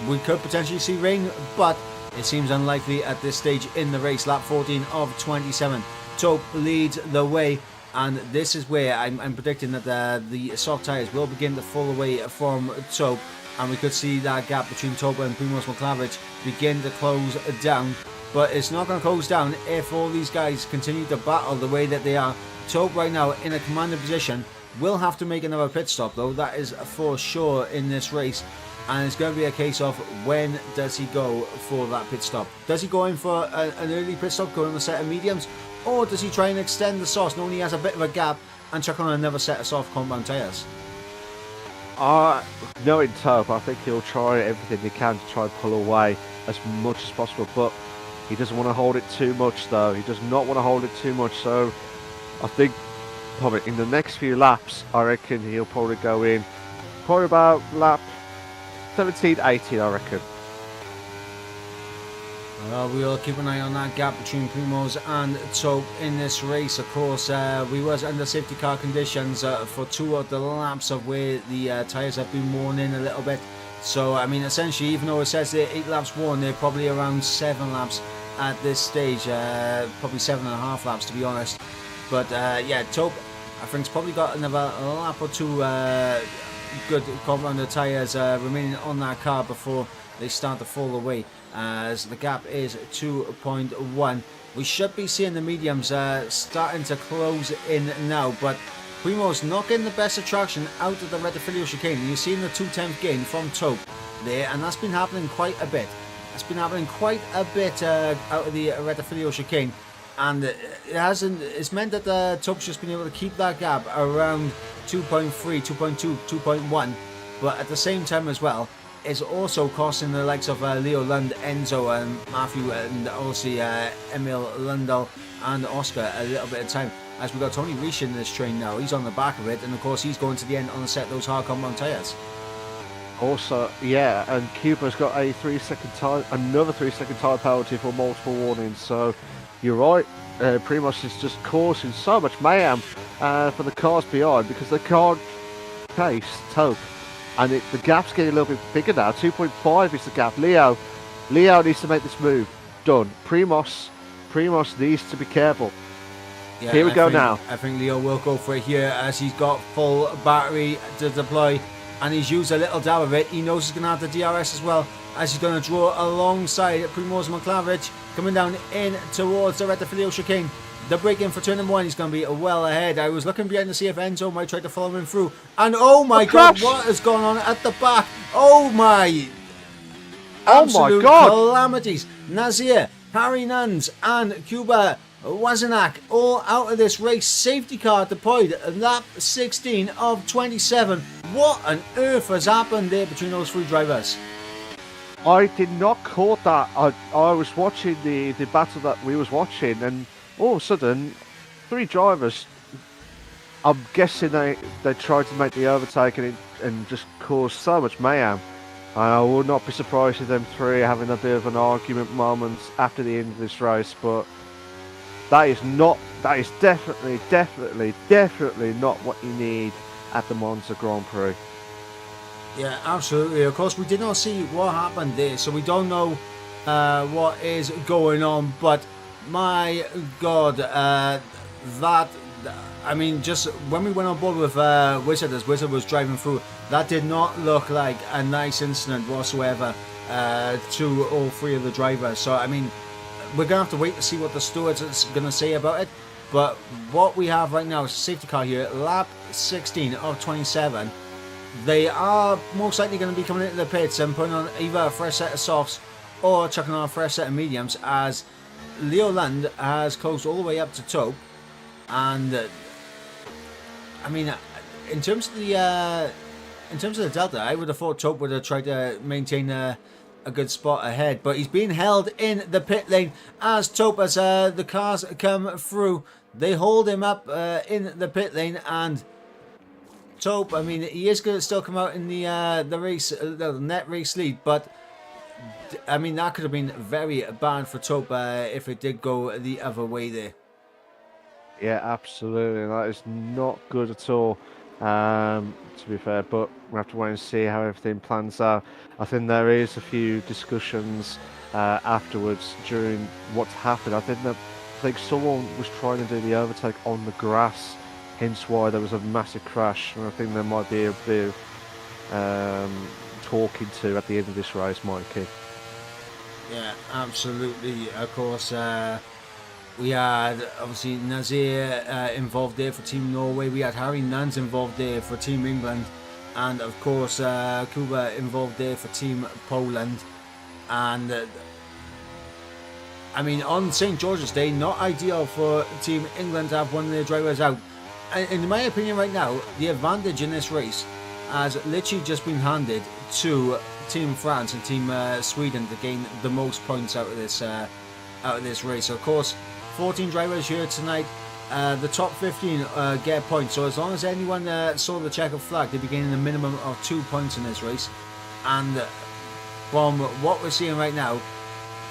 we could potentially see rain, but it seems unlikely at this stage in the race. Lap 14 of 27. Tope leads the way, and this is where I'm predicting that the soft tyres will begin to fall away from Tope, and we could see that gap between Tope and Primoz Roglič begin to close down. But it's not going to close down if all these guys continue to battle the way that they are. Tope right now in a commanding position. Will have to make another pit stop though, that is for sure in this race. And it's going to be a case of when does he go for that pit stop. Does he go in for an early pit stop, go on a set of mediums, or does he try and extend the sauce knowing he has a bit of a gap and chuck on another set of soft compound tyres? Knowing Tope, I think he'll try everything he can to try and pull away as much as possible, but he doesn't want to hold it too much though. He does not want to hold it too much, so I think probably in the next few laps, I reckon he'll probably go in probably about lap 17, 18, I reckon. We'll keep an eye on that gap between Primoz and Tope in this race. Of course, we was under safety car conditions for 2 of the laps of where the tyres have been worn in a little bit. So, I mean, essentially, even though it says they're 8 laps worn, they're probably around 7 laps at this stage. Probably 7.5 laps, to be honest. But, yeah, Tope, I think, has probably got another lap or 2 good compound of tyres remaining on that car before they start to fall away, as the gap is 2.1. We should be seeing the mediums starting to close in now, but Primoz not getting the best of traction out of the Rettifilio chicane. You're seeing the 2/10 gain from Tope there, and that's been happening quite a bit. It's been happening quite a bit out of the Rettifilio chicane, and it's meant that Tope's just been able to keep that gap around 2.3, 2.2, 2.1, but at the same time as well, is also costing the likes of Leo Lund, Enzo and Matthew, and obviously Emil Lundell and Oscar a little bit of time, as we've got Tony Riesch in this train now. He's on the back of it, and of course he's going to the end on the set those hard compound tyres. Also, yeah, and Cuba's got a 3-second time, another 3-second time penalty for multiple warnings. So you're right, Primoz is just causing so much mayhem for the cars behind, because they can't pace Tope. And the gap's getting a little bit bigger now. 2.5 is the gap. Leo needs to make this move. Done. Primoz needs to be careful. Yeah, here we go now. I think Leo will go for it here, as he's got full battery to deploy, and he's used a little dab of it. He knows he's going to have the DRS as well, as he's going to draw alongside Primoz Moklavich, coming down in towards the Rettifilio chicane. The break in for turn number 1, he's going to be well ahead. I was looking behind to see if Enzo might try to follow him through. And oh my god, what has gone on at the back? Oh my! Absolute calamities. Nazir, Harry Nuns and Cuba Wazanak all out of this race. Safety car deployed, lap 16 of 27. What on earth has happened there between those 3 drivers? I did not caught that. I was watching the battle that we was watching, and all of a sudden, 3 drivers, I'm guessing they tried to make the overtake and just cause so much mayhem. And I would not be surprised if them 3 having a bit of an argument moment after the end of this race, but that is definitely not what you need at the Monza Grand Prix. Yeah, absolutely. Of course, we did not see what happened there, so we don't know what is going on, but my god, I mean, just when we went on board with Wizard, as Wizard was driving through, that did not look like a nice incident whatsoever to all 3 of the drivers. So, I mean, we're going to have to wait to see what the stewards are going to say about it. But what we have right now is a safety car here, lap 16 of 27. They are most likely going to be coming into the pits and putting on either a fresh set of softs or chucking on a fresh set of mediums, as Leo Lund has closed all the way up to Tope. And I mean, in terms of the delta, I would have thought Tope would have tried to maintain a good spot ahead, but he's being held in the pit lane as Tope, as the cars come through. They hold him up in the pit lane, and Tope, I mean, he is going to still come out in the race, the net race lead, but I mean, that could have been very bad for Tope if it did go the other way there. Yeah, absolutely. That is not good at all, to be fair, but we have to wait and see how everything plans out. I think there is a few discussions afterwards during what's happened. I think someone was trying to do the overtake on the grass, hence why there was a massive crash, and I think there might be a bit of talking to at the end of this race, Mikey. Yeah, absolutely. Of course, we had obviously Nazir involved there for Team Norway. We had Harry Nans involved there for Team England, and of course Kuba involved there for Team Poland. And I mean, on St. George's Day, not ideal for Team England to have one of their drivers out. In my opinion, right now, the advantage in this race has literally just been handed to Team France and Team Sweden to gain the most points out of this race. So of course, 14 drivers here tonight. The top 15 get points. So as long as anyone saw the checkered flag, they'd be gaining a minimum of 2 points in this race. And from what we're seeing right now,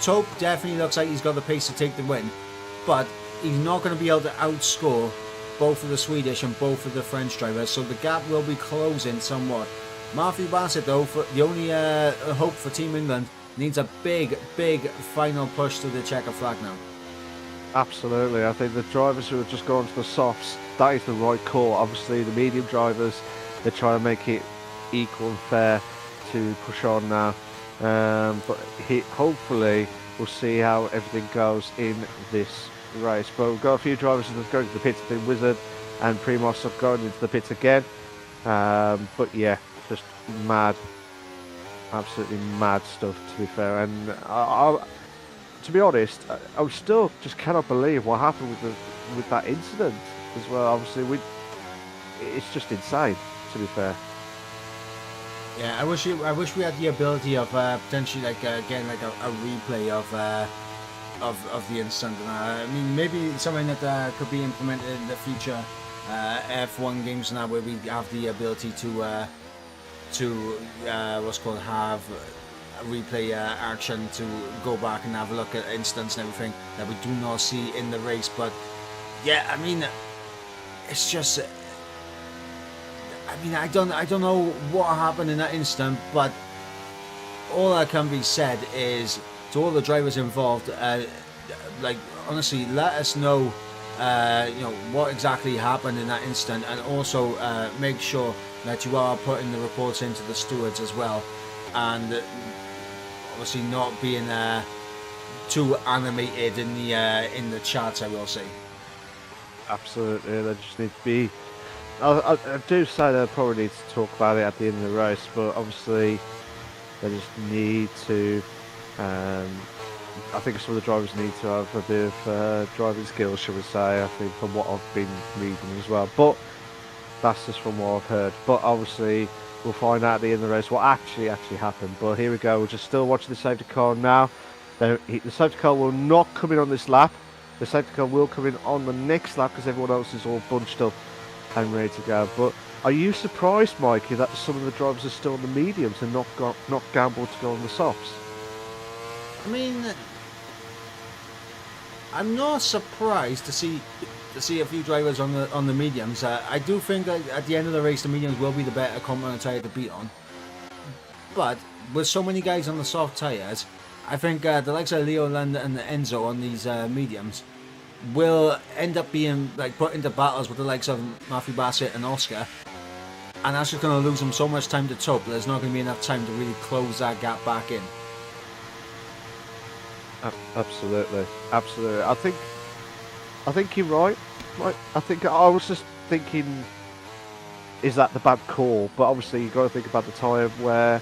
Taupe definitely looks like he's got the pace to take the win, but he's not going to be able to outscore both of the Swedish and both of the French drivers, so the gap will be closing somewhat. Matthew Bassett, though, for the only hope for Team England, needs a big final push to the checker flag now. Absolutely. I think the drivers who have just gone to the softs, that is the right call. Obviously, the medium drivers, they're trying to make it equal and fair to push on now. But hopefully, we'll see how everything goes in this race. But we've got a few drivers that are going to the pits. The Wizard and Primoz are going into the pits again. But yeah, just mad, absolutely mad stuff, to be fair. And to be honest, I still just cannot believe what happened with that incident as well. Obviously, it's just insane, to be fair. Yeah, I wish we had the ability of potentially getting like a replay of the incident. I mean, maybe something that could be implemented in the future F1 games now, where we have the ability to what's called have a replay action to go back and have a look at incidents and everything that we do not see in the race. But yeah, I mean, it's just. I mean, I don't know what happened in that instant, but all that can be said is to all the drivers involved, like honestly, let us know, what exactly happened in that instant, and also make sure that you are putting the reports into the stewards as well, and obviously not being too animated in the chats, I will say. Absolutely, they just need to be. I do say they probably need to talk about it at the end of the race, but obviously they just need to. I think some of the drivers need to have a bit of driving skills, shall we say? I think from what I've been reading as well, but that's just from what I've heard. But obviously we'll find out at the end of the race what actually happened. But here we go. We're just still watching the safety car now. The safety car will not come in on this lap. The safety car will come in on the next lap because everyone else is all bunched up and ready to go. But are you surprised, Mikey, that some of the drivers are still on the mediums and not gambled to go on the softs? I mean, I'm not surprised to see a few drivers on the mediums. I do think that at the end of the race, the mediums will be the better compound tyre to beat on. But with so many guys on the soft tyres, I think the likes of Leo Land and Enzo on these mediums will end up being put into battles with the likes of Matthew Bassett and Oscar, and that's just going to lose them so much time to Taupe that there's not going to be enough time to really close that gap back in. Absolutely. I think you're right. I think I was just thinking, is that the bad call? But obviously you've got to think about the tyre wear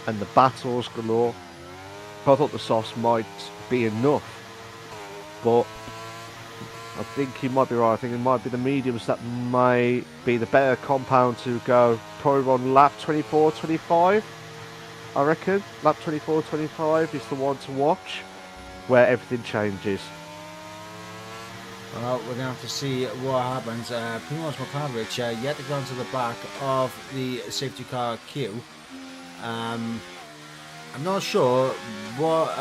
and the battles galore. I thought the softs might be enough, but I think you might be right. I think it might be the mediums that may be the better compound to go probably on lap 24, 25. I reckon lap 24, 25 is the one to watch, where everything changes. Well, we're going to have to see what happens. Primoz Roglic yet to go into the back of the safety car queue. I'm not sure what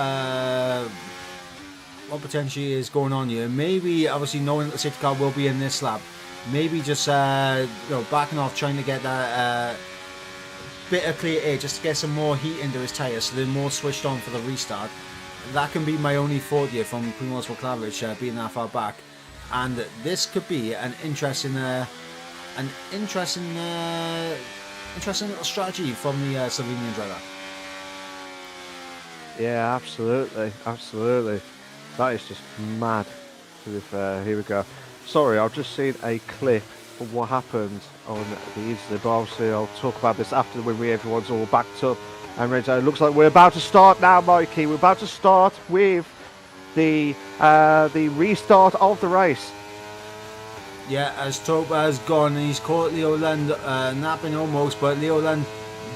potentially is going on here. Maybe, obviously, knowing that the safety car will be in this lap, maybe just backing off, trying to get that bit of clear air, just to get some more heat into his tyres, so they're more switched on for the restart. That can be my only thought here from Primoz Roglic being that far back, and this could be an interesting little strategy from the Slovenian driver. Yeah, absolutely. That is just mad, to be fair. Here we go. Sorry, I've just seen a clip of what happened on the incident, but obviously I'll talk about this after when everyone's all backed up and ready. It looks like we're about to start now, Mikey. We're about to start with the restart of the race. Yeah, as Taupe has gone, and he's caught Leo Land napping almost, but Leo Land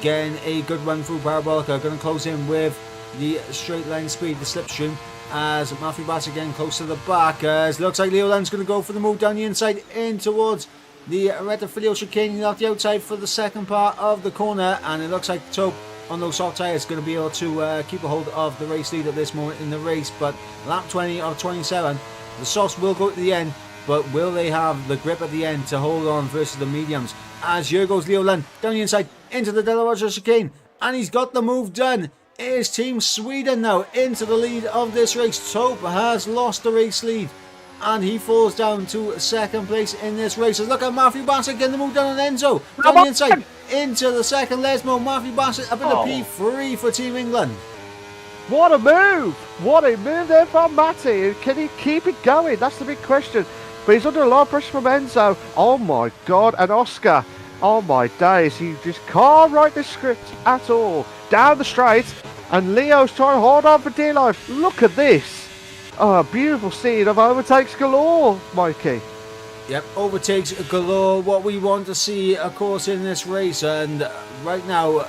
getting a good run through Parabolica, going to close in with the straight line speed, the slipstream, as Matthew Bassett getting close to the back, as it looks like Leo Land's going to go for the move down the inside in towards the Retafilio chicane off the outside for the second part of the corner, and it looks like Taupe on those soft tyres going to be able to keep a hold of the race lead at this moment in the race. But lap 20 of 27, the softs will go to the end, but will they have the grip at the end to hold on versus the mediums? As here goes Leo Lund down the inside into the De La Rocha chicane, and he's got the move done. It is Team Sweden now into the lead of this race. Tope has lost the race lead, and he falls down to second place in this race. Look at Matthew Bassett getting the move done on Enzo. Down the inside into the second Lesmo. Matthew Bassett up in the P3 for Team England. What a move! What a move there from Matty. Can he keep it going? That's the big question. But he's under a lot of pressure from Enzo. Oh my God. And Oscar. Oh my days. He just can't write the script at all. Down the straight. And Leo's trying to hold on for dear life. Look at this. Oh, a beautiful scene of overtakes galore, Mikey. Yep, overtakes galore. What we want to see, of course, in this race. And right now,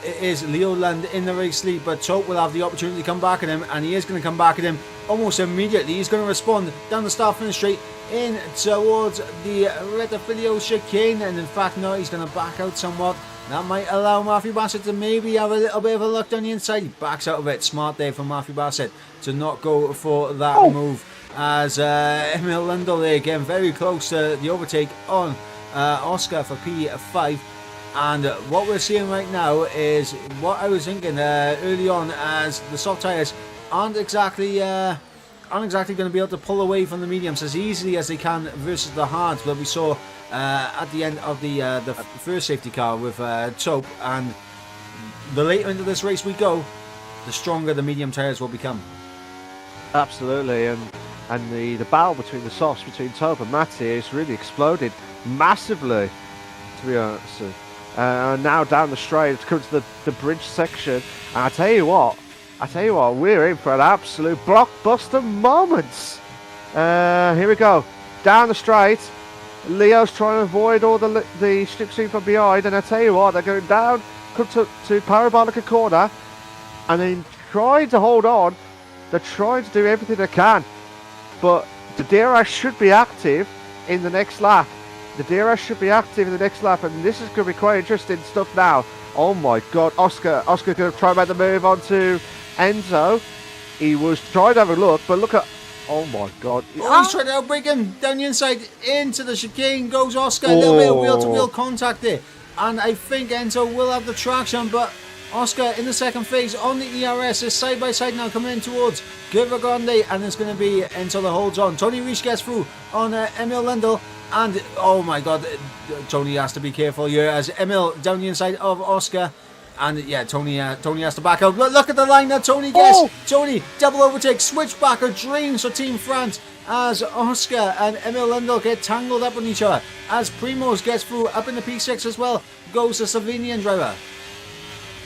it is Leo Lund in the race lead, but Tope will have the opportunity to come back at him, and he is going to come back at him almost immediately. He's going to respond down the start finish straight in towards the Retafilio chicane, and in fact, no, he's going to back out somewhat. That might allow Matthew Bassett to maybe have a little bit of a look down the inside. He backs out of it. Smart there from Matthew Bassett to not go for that move. As Emil Lundell there again, very close to the overtake on Oscar for P5. And what we're seeing right now is what I was thinking early on, as the soft tyres aren't exactly going to be able to pull away from the mediums as easily as they can versus the hards that we saw at the end of the first safety car with Tope. And the later into this race we go, the stronger the medium tyres will become. Absolutely, and the battle between the softs, between Tope and Matty, has really exploded massively, to be honest. Now down the straight, it's come to the bridge section, and I tell you what, we're in for an absolute blockbuster moment. Here we go, down the straight. Leo's trying to avoid all the slipstream from behind, and I tell you what, they're going down, come to Parabolica corner, and then trying to hold on. They're trying to do everything they can, but the DRS should be active in the next lap. The DRS should be active in the next lap, and this is going to be quite interesting stuff now. Oh my God, Oscar going to try and make the move onto Enzo. He was trying to have a look, but look at, oh my God. Oh, he's trying to outbrake him down the inside into the chicane. Goes Oscar, a little bit of wheel-to-wheel contact there, and I think Enzo will have the traction, but Oscar in the second phase on the ERS is side by side now coming in towards Gurvagonde, and it's going to be Enzo that holds on. Tony Reich gets through on Emil Lendl. And oh my God, Tony has to be careful here as Emil down the inside of Oscar. And yeah, Tony has to back out. Look at the line that Tony gets. Tony, double overtake, switchback of dreams for Team France as Oscar and Emil Lendl get tangled up on each other. As Primoz gets through up in the P6 as well, goes the Slovenian driver.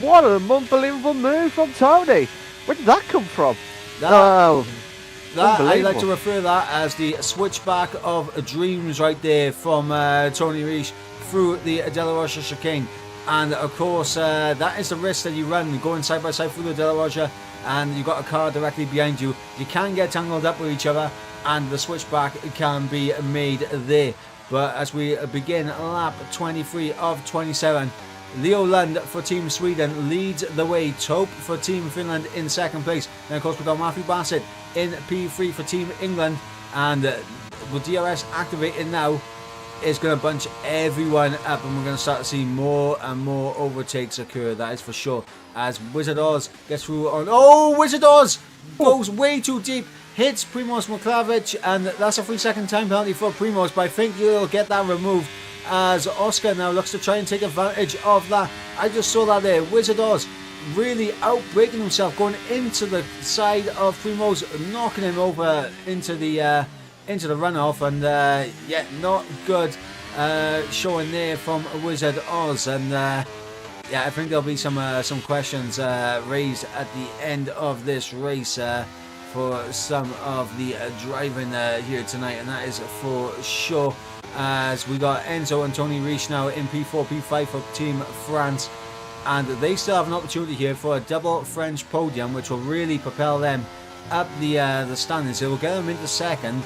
What an unbelievable move from Tony. Where did that come from? That, I like to refer that as the switchback of dreams right there from Tony Reich through the De La Rocha chicane. And of course, that is the risk that you run going side by side through the De La Rocha, and you've got a car directly behind you. You can get tangled up with each other, and the switchback can be made there. But as we begin lap 23 of 27, Leo Lund for Team Sweden leads the way. Tope for Team Finland in second place. And of course we've got Matthew Bassett in P3 for Team England. And with DRS activated now, is going to bunch everyone up, and we're going to start to see more and more overtakes occur. That is for sure. As Wizard Oz gets through on... Oh, Wizard Oz goes way too deep. Hits Primoz Moklavich, and that's a 3-second time penalty for Primoz, but I think he'll get that removed as Oscar now looks to try and take advantage of that. I just saw that there. Wizard Oz really outbreaking himself, going into the side of Primoz, knocking him over into the runoff, and yeah, not good showing there from Wizard Oz. And yeah, I think there'll be some questions raised at the end of this race for some of the driving here tonight, and that is for sure. As we got Enzo and Tony Reich now in P4, P5 for Team France, and they still have an opportunity here for a double French podium, which will really propel them up the standings. It will get them into second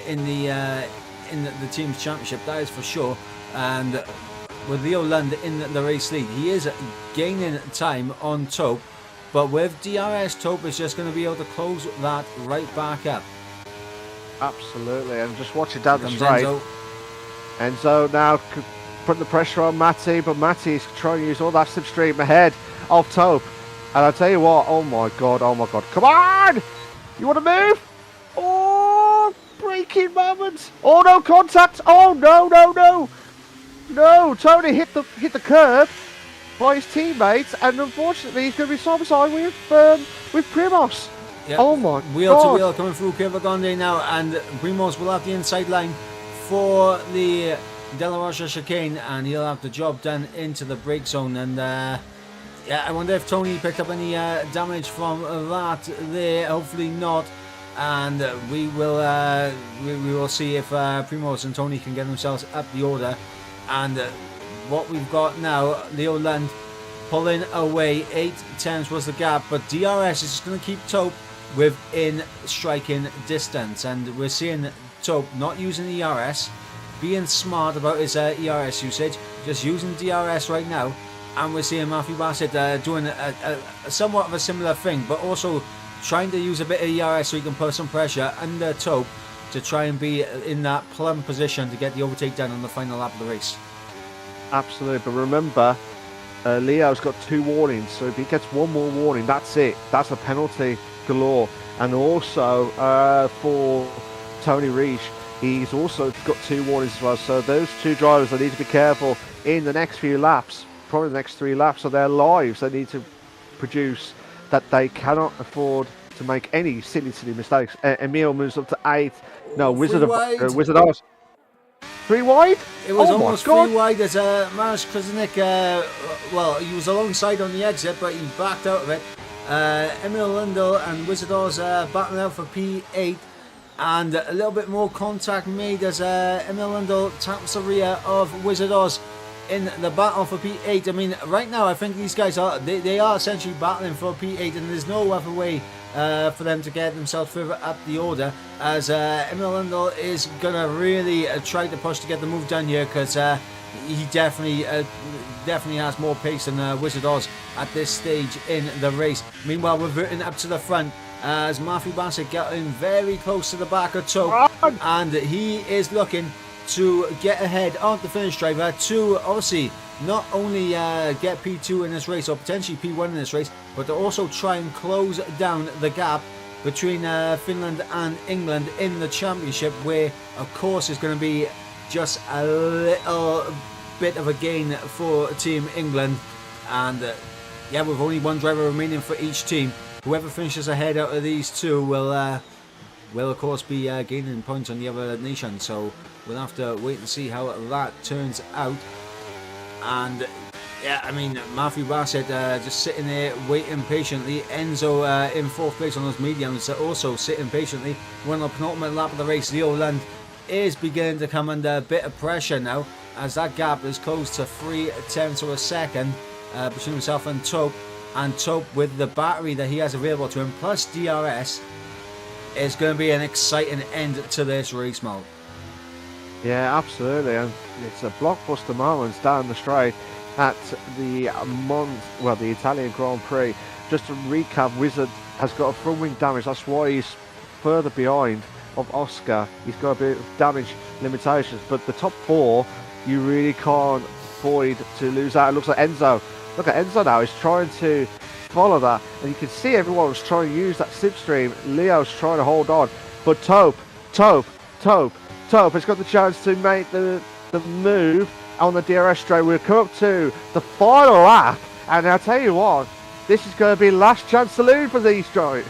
in the team's championship, that is for sure. And with Leo Lund in the race lead. He is gaining time on Tope, but with DRS, Tope is just going to be able to close that right back up. Absolutely, and just watching down the Comes straight. Enzo. Enzo now putting the pressure on Matty, but Matty's trying to use all that slipstream ahead of Tope. And I tell you what, oh my god, come on! You want to move? Oh, braking moment! Oh no, contact! Oh no! Tony hit the curb by his teammates, and unfortunately he's going to be side by side with Primos. Yep. Oh my wheel god! to wheel coming through Kirvagonde now, and Primos will have the inside line for the De La Rocha chicane, and he'll have the job done into the brake zone. And yeah, I wonder if Tony picked up any damage from that there. Hopefully not. And we will see if Primos and Tony can get themselves up the order. And what we've got now, Leo Lund pulling away. 8 tenths was the gap, but DRS is just going to keep Tope within striking distance. And we're seeing Tope not using ERS, being smart about his ERS usage, just using DRS right now. And we're seeing Matthew Bassett doing a somewhat of a similar thing, but also trying to use a bit of ERS so he can put some pressure under Tope to try and be in that plumb position to get the overtake done on the final lap of the race. Absolutely, but remember, Leo's got 2 warnings, so if he gets one more warning, that's it. That's a penalty galore. And also for Tony Reich, he's also got 2 warnings as well. So those 2 drivers, they need to be careful in the next few laps, probably the next 3 laps of their lives. They need to produce that they cannot afford to make any silly mistakes. Emil moves up to 8. No, Wizard Oz. 3 wide? It was almost 3 wide as Maros Krasnik, well, he was alongside on the exit, but he backed out of it. Emil Lundell and Wizard Oz battling out for P8, and a little bit more contact made as Emil Lundell taps the rear of Wizard Oz in the battle for P8. I mean, right now I think these guys are they are essentially battling for P8, and there's no other way for them to get themselves further up the order, as Emil Lundell is gonna really try to push to get the move done here, because he definitely has more pace than Wizard Oz at this stage in the race. Meanwhile, we're reverting up to the front as Matthew Bassett getting very close to the back of Tope, and he is looking to get ahead of the Finnish driver to obviously not only get P2 in this race, or potentially P1 in this race, but to also try and close down the gap between Finland and England in the championship, where of course is going to be just a little bit of a gain for Team England. And yeah, with only 1 driver remaining for each team, whoever finishes ahead out of these 2 will of course be gaining points on the other nation. So we'll have to wait and see how that turns out. And yeah, I mean, Matthew Bassett just sitting there waiting patiently. Enzo in 4th place on those mediums, also sitting patiently. We're on the penultimate lap of the race. Leo Lund is beginning to come under a bit of pressure now, as that gap is close to 3 tenths of a second between himself and Tope. And Tope, with the battery that he has available to him, plus DRS, is going to be an exciting end to this race, Mo. Yeah, absolutely, and it's a blockbuster moment down the straight at the the Italian Grand Prix. Just to recap, Wizard has got a front wing damage. That's why he's further behind of Oscar. He's got a bit of damage limitations, but the top 4, you really can't afford to lose out. It looks like Enzo. Look at Enzo now. He's trying to follow that, and you can see everyone's trying to use that slipstream. Leo's trying to hold on, but Tope has got the chance to make the move on the DRS straight. We'll come up to the final lap, and I'll tell you what, this is going to be last chance saloon for these drivers.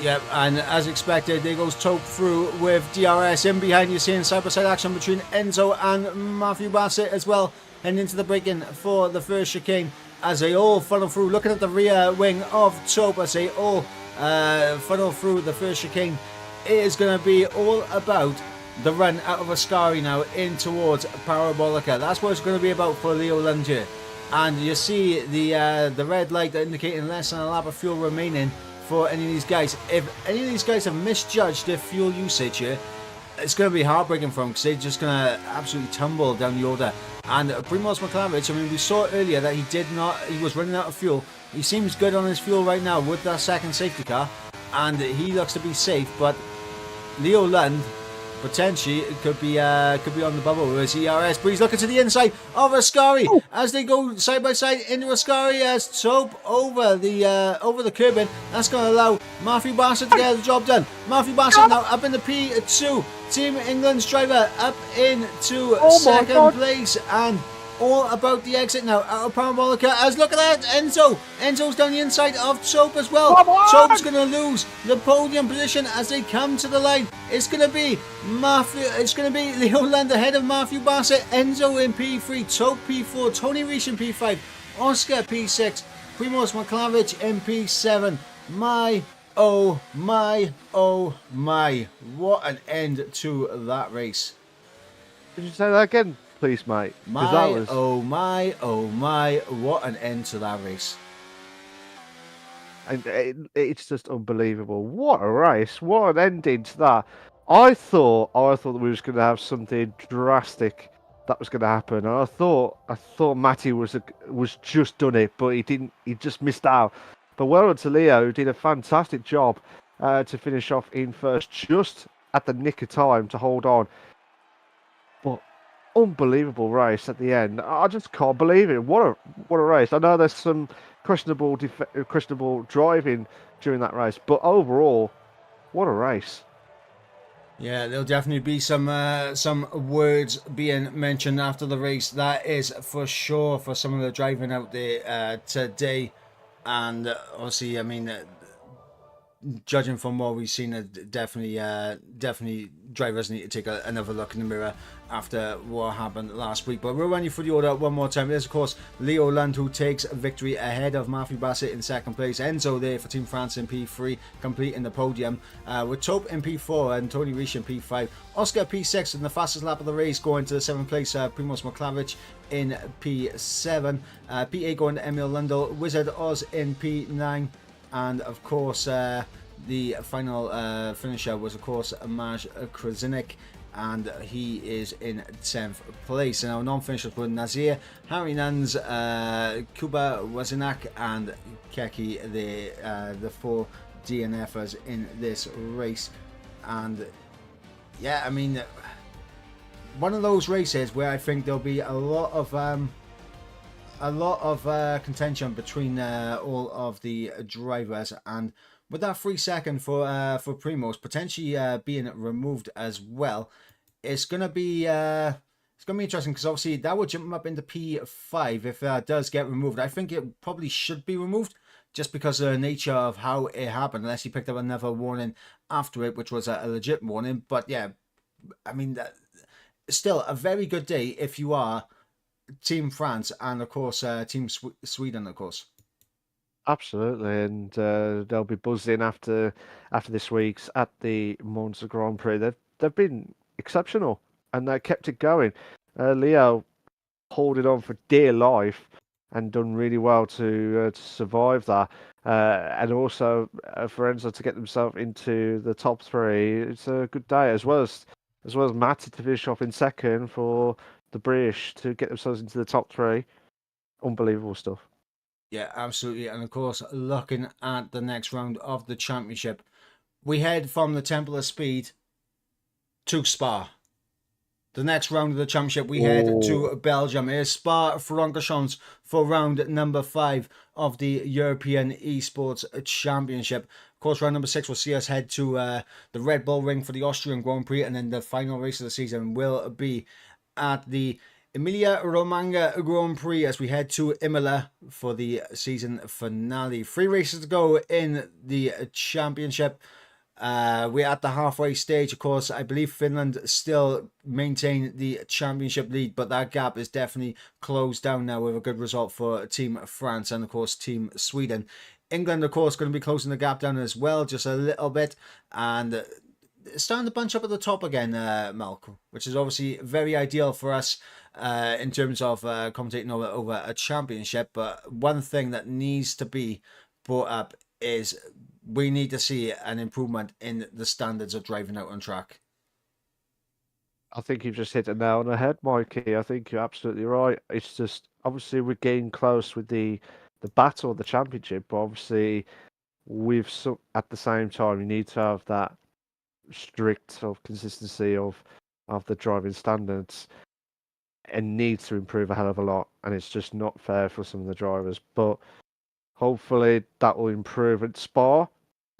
Yep, and as expected, there goes Tope through with DRS. In behind, you're seeing side-by-side action between Enzo and Matthew Bassett as well, heading into the break-in for the first chicane, as they all funnel through. Looking at the rear wing of Tope, as they all funnel through the first chicane, it is going to be all about the run out of Ascari now in towards Parabolica. That's what it's going to be about for Leo Lund here. And you see the red light indicating less than a lap of fuel remaining for any of these guys. If any of these guys have misjudged their fuel usage here, it's going to be heartbreaking for him because they're just going to absolutely tumble down the order. And Primoz Roglic, I mean, we saw earlier that he was running out of fuel. He seems good on his fuel right now with that second safety car, and he looks to be safe. But Leo Lund potentially could be on the bubble with his ERS, but he's looking to the inside of Ascari as they go side by side into Ascari as Tope over the curbing. That's going to allow Matthew Bassett to get the job done. Matthew Bassett now up in the P2. Team England's driver up into second place, and all about the exit now out of Parabolica. As look at that, Enzo's down the inside of Tope as well. Tope's going to lose the podium position as they come to the line. It's going to be Leo Lund ahead of Matthew Bassett, Enzo in P3, Tope P4, Tony Reich in P5, Oscar P6, Primoz Roglic in P7. Oh my, what an end to that race. Did you say that again, please, mate? Oh my, what an end to that race. And it's just unbelievable. What a race. What an ending to that. I thought that we was going to have something drastic that was going to happen. And I thought Matty was just done it, but he didn't. He just missed out. But well done to Leo, who did a fantastic job to finish off in first, just at the nick of time to hold on. But unbelievable race at the end. I just can't believe it. What a race. I know there's some questionable driving during that race, but overall, what a race. Yeah, there'll definitely be some words being mentioned after the race. That is for sure for some of the driving out there today. And obviously, I mean, judging from what we've seen, definitely drivers need to take another look in the mirror after what happened last week. But we'll run you through the order one more time. There's, of course, Leo Lund, who takes victory ahead of Matthew Bassett in second place. Enzo there for Team France in P3, completing the podium, with Tope in P4 and Tony Reich in P5. Oscar P6 in the fastest lap of the race, going to the 7th place. Primoz Roglic in P7. P8 going to Emil Lundell. Wizard Oz in P9. And, of course, the final finisher was, of course, Maj Krasinnik, and he is in 10th place. And our non-finishers were Nazir, Harry Nuns, Kuba Wazinak, and Keki, the 4 DNFers in this race. And yeah, I mean, one of those races where I think there'll be a lot of contention between all of the drivers, and with that 3 second for Primoz potentially being removed as well, it's gonna be interesting, because obviously that would jump him up into P5 if that does get removed. I think it probably should be removed just because of the nature of how it happened, unless he picked up another warning after it, which was a legit warning. But yeah, I mean, still a very good day if you are Team France and, of course, Team Sweden, of course. Absolutely, and they'll be buzzing after this week's at the Monza Grand Prix. They've been exceptional, and they kept it going. Leo holding on for dear life and done really well to survive that, and also for Enzo to get themselves into the top 3. It's a good day, as well as Matty to finish off in second for the British to get themselves into the top 3. Unbelievable stuff. Yeah, absolutely. And of course, looking at the next round of the championship, we head from the Temple of Speed to Spa. The next round of the championship, we head to Belgium. It is Spa-Francorchamps for round number 5 of the European Esports Championship. Of course, round number 6 will see us head to the Red Bull Ring for the Austrian Grand Prix, and then the final race of the season will be at the Emilia-Romagna Grand Prix as we head to Imola for the season finale. 3 races to go in the championship. We're at the halfway stage. Of course, I believe Finland still maintain the championship lead, but that gap is definitely closed down now with a good result for Team France and, of course, Team Sweden. England, of course, going to be closing the gap down as well, just a little bit, and starting to bunch up at the top again, Malcolm, which is obviously very ideal for us in terms of commentating over a championship. But one thing that needs to be brought up is we need to see an improvement in the standards of driving out on track. I think you've just hit the nail on the head, Mikey. I think you're absolutely right. It's just obviously we're getting close with the battle of the championship, but obviously with some at the same time you need to have that strict sort of consistency of the driving standards and needs to improve a hell of a lot. And it's just not fair for some of the drivers. But hopefully that will improve at Spa. We'll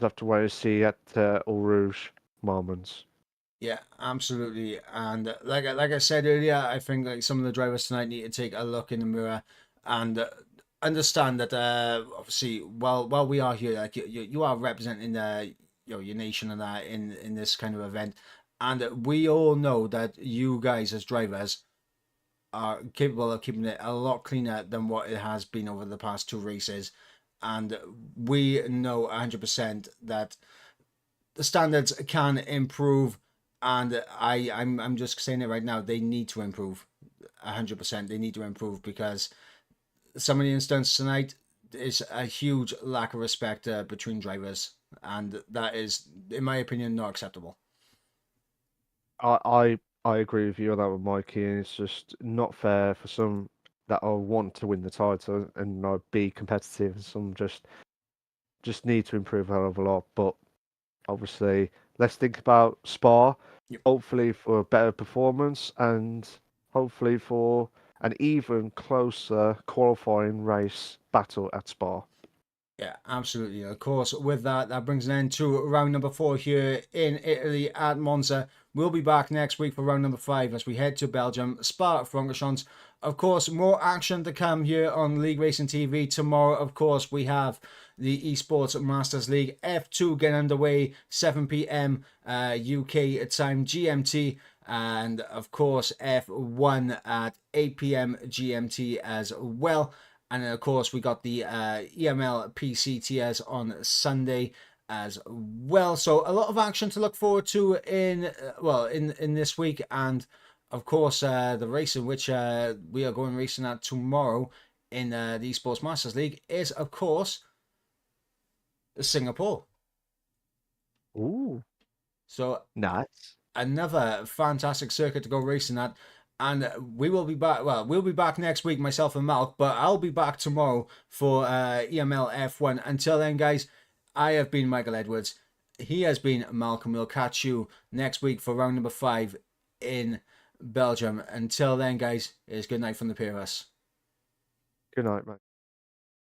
have to wait and see at Eau Rouge moments. Yeah, absolutely. And like I said earlier, I think like some of the drivers tonight need to take a look in the mirror and understand that obviously while we are here, like you are representing your nation and that in this kind of event, and we all know that you guys as drivers are capable of keeping it a lot cleaner than what it has been over the past two races, and we know 100% that the standards can improve, and I'm just saying it right now. They need to improve, 100%. They need to improve because some of the instances tonight is a huge lack of respect between drivers, and that is, in my opinion, not acceptable. I agree with you on that one, Mikey. And it's just not fair for some that I want to win the title and be competitive, and some just need to improve a hell of a lot. But obviously, let's think about Spa, Yep. hopefully for a better performance and hopefully for an even closer qualifying race battle at Spa. Yeah, absolutely. Of course, with that, that brings an end to round number 4 here in Italy at Monza. We'll be back next week for round number 5 as we head to Belgium, Spa-Francorchamps. Of course, more action to come here on League Racing TV. Tomorrow, of course, we have the Esports Masters League F2 getting underway, 7 p.m. UK time GMT. And of course, F1 at 8 p.m. GMT as well. And then, of course, we got the EML PCTS on Sunday as well. So a lot of action to look forward to in this week. And of course, the race in which we are going racing at tomorrow in the Esports Masters League is, of course, Singapore. Ooh, So nice. another fantastic circuit to go racing at. And we will be back. Well, we'll be back next week, myself and Malk, but I'll be back tomorrow for EML F1. Until then, guys, I have been Michael Edwards. He has been Malcolm. We'll catch you next week for round number 5 in Belgium. Until then, guys, it's good night from the pair of us. Good night, mate.